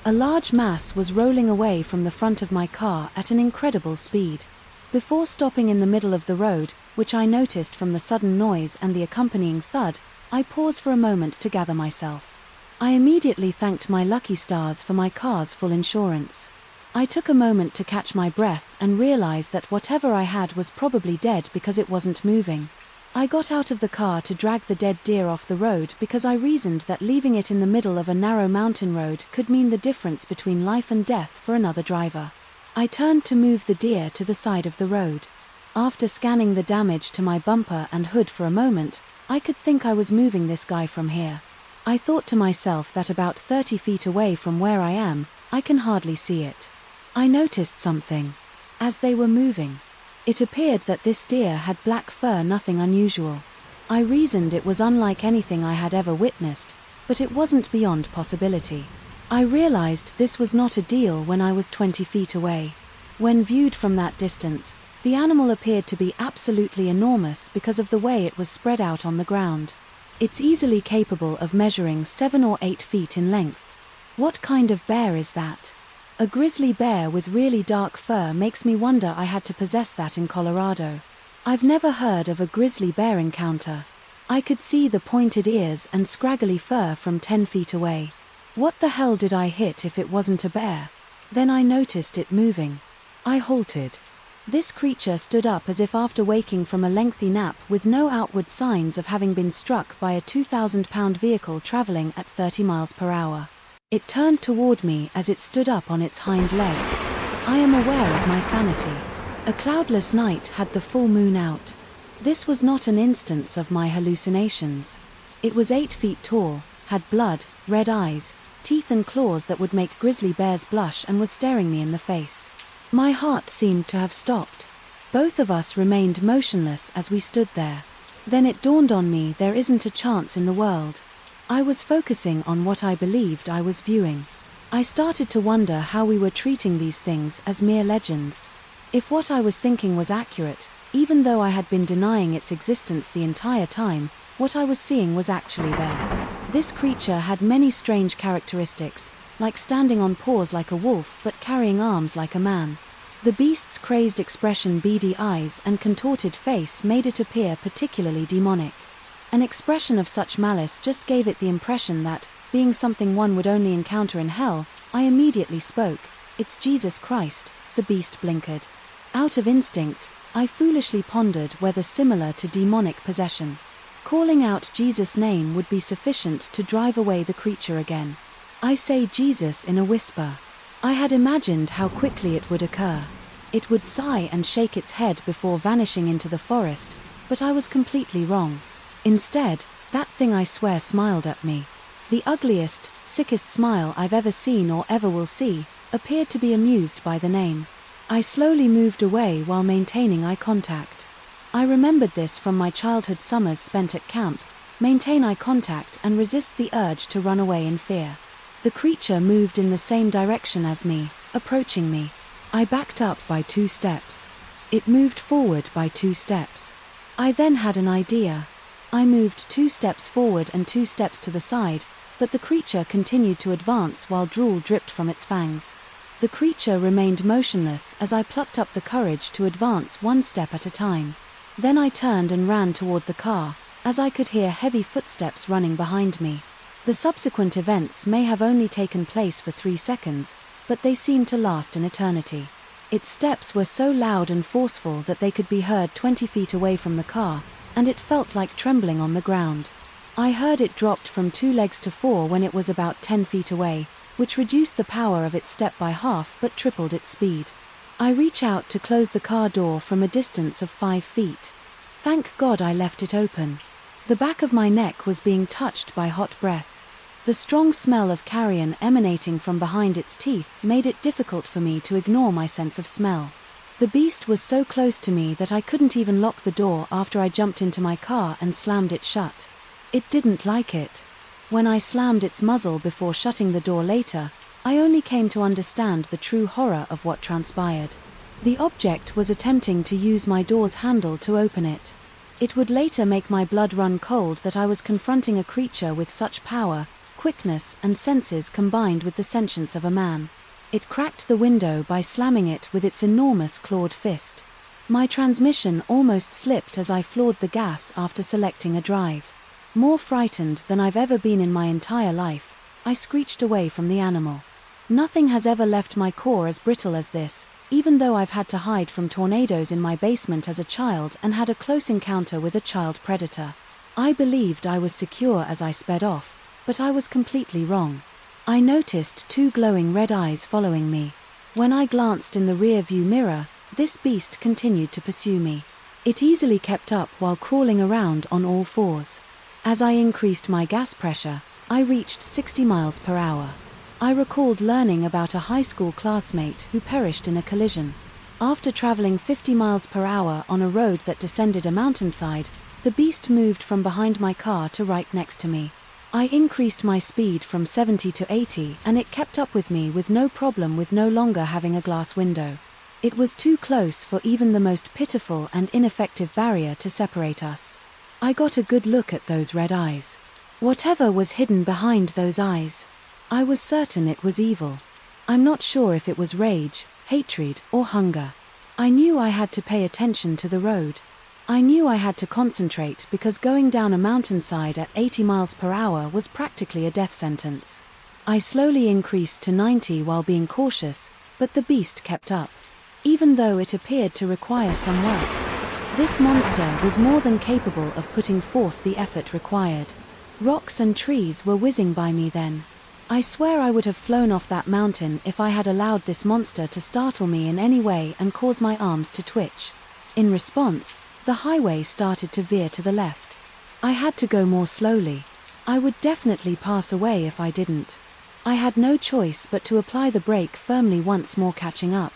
A large mass was rolling away from the front of my car at an incredible speed. Before stopping in the middle of the road, which I noticed from the sudden noise and the accompanying thud, I paused for a moment to gather myself. I immediately thanked my lucky stars for my car's full insurance. I took a moment to catch my breath and realized that whatever I had was probably dead because it wasn't moving. I got out of the car to drag the dead deer off the road because I reasoned that leaving it in the middle of a narrow mountain road could mean the difference between life and death for another driver. I turned to move the deer to the side of the road. After scanning the damage to my bumper and hood for a moment, I could think I was moving this guy from here. I thought to myself that about 30 feet away from where I am, I can hardly see it. I noticed something. As they were moving, it appeared that this deer had black fur, nothing unusual. I reasoned it was unlike anything I had ever witnessed, but it wasn't beyond possibility. I realized this was not a deal when I was 20 feet away. When viewed from that distance, the animal appeared to be absolutely enormous because of the way it was spread out on the ground. It's easily capable of measuring 7 or 8 feet in length. What kind of bear is that? A grizzly bear with really dark fur makes me wonder I had to possess that in Colorado. I've never heard of a grizzly bear encounter. I could see the pointed ears and scraggly fur from 10 feet away. What the hell did I hit if it wasn't a bear? Then I noticed it moving. I halted. This creature stood up as if after waking from a lengthy nap with no outward signs of having been struck by a 2,000-pound vehicle traveling at 30 miles per hour. It turned toward me as it stood up on its hind legs. I am aware of my sanity. A cloudless night had the full moon out. This was not an instance of my hallucinations. It was 8 feet tall, had blood, red eyes, teeth and claws that would make grizzly bears blush, and was staring me in the face. My heart seemed to have stopped. Both of us remained motionless as we stood there. Then it dawned on me there isn't a chance in the world. I was focusing on what I believed I was viewing. I started to wonder how we were treating these things as mere legends. If what I was thinking was accurate, even though I had been denying its existence the entire time, what I was seeing was actually there. This creature had many strange characteristics, like standing on paws like a wolf but carrying arms like a man. The beast's crazed expression, beady eyes and contorted face made it appear particularly demonic. An expression of such malice just gave it the impression that, being something one would only encounter in hell, I immediately spoke. "It's Jesus Christ," the beast blinkered. Out of instinct, I foolishly pondered whether similar to demonic possession, calling out Jesus' name would be sufficient to drive away the creature again. I say Jesus in a whisper. I had imagined how quickly it would occur. It would sigh and shake its head before vanishing into the forest, but I was completely wrong. Instead, that thing I swear smiled at me. The ugliest, sickest smile I've ever seen or ever will see, appeared to be amused by the name. I slowly moved away while maintaining eye contact. I remembered this from my childhood summers spent at camp: maintain eye contact and resist the urge to run away in fear. The creature moved in the same direction as me, approaching me. I backed up by 2 steps. It moved forward by 2 steps. I then had an idea. I moved 2 steps forward and 2 steps to the side, but the creature continued to advance while drool dripped from its fangs. The creature remained motionless as I plucked up the courage to advance 1 step at a time. Then I turned and ran toward the car, as I could hear heavy footsteps running behind me. The subsequent events may have only taken place for 3 seconds, but they seemed to last an eternity. Its steps were so loud and forceful that they could be heard 20 feet away from the car, and it felt like trembling on the ground. I heard it dropped from 2 legs to 4 when it was about 10 feet away, which reduced the power of its step by half but tripled its speed. I reach out to close the car door from a distance of 5 feet. Thank God I left it open. The back of my neck was being touched by hot breath. The strong smell of carrion emanating from behind its teeth made it difficult for me to ignore my sense of smell. The beast was so close to me that I couldn't even lock the door after I jumped into my car and slammed it shut. It didn't like it. When I slammed its muzzle before shutting the door later, I only came to understand the true horror of what transpired. The object was attempting to use my door's handle to open it. It would later make my blood run cold that I was confronting a creature with such power, quickness and senses combined with the sentience of a man. It cracked the window by slamming it with its enormous clawed fist. My transmission almost slipped as I floored the gas after selecting a drive. More frightened than I've ever been in my entire life, I screeched away from the animal. Nothing has ever left my core as brittle as this, even though I've had to hide from tornadoes in my basement as a child and had a close encounter with a child predator. I believed I was secure as I sped off, but I was completely wrong. I noticed two glowing red eyes following me. When I glanced in the rear-view mirror, this beast continued to pursue me. It easily kept up while crawling around on all fours. As I increased my gas pressure, I reached 60 miles per hour. I recalled learning about a high school classmate who perished in a collision. After traveling 50 miles per hour on a road that descended a mountainside, the beast moved from behind my car to right next to me. I increased my speed from 70 to 80 and it kept up with me with no problem, with no longer having a glass window. It was too close for even the most pitiful and ineffective barrier to separate us. I got a good look at those red eyes. Whatever was hidden behind those eyes, I was certain it was evil. I'm not sure if it was rage, hatred, or hunger. I knew I had to pay attention to the road. I knew I had to concentrate because going down a mountainside at 80 miles per hour was practically a death sentence. I slowly increased to 90 while being cautious, but the beast kept up. Even though it appeared to require some work, this monster was more than capable of putting forth the effort required. Rocks and trees were whizzing by me then. I swear I would have flown off that mountain if I had allowed this monster to startle me in any way and cause my arms to twitch. In response, the highway started to veer to the left. I had to go more slowly. I would definitely pass away if I didn't. I had no choice but to apply the brake firmly, once more catching up.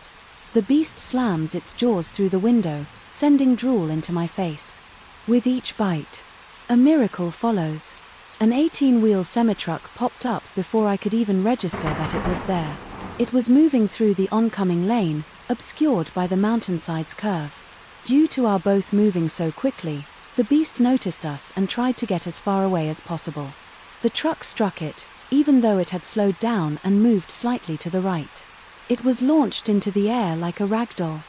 The beast slams its jaws through the window, sending drool into my face. With each bite, a miracle follows. An 18-wheel semi-truck popped up before I could even register that it was there. It was moving through the oncoming lane, obscured by the mountainside's curve. Due to our both moving so quickly, the beast noticed us and tried to get as far away as possible. The truck struck it, even though it had slowed down and moved slightly to the right. It was launched into the air like a ragdoll.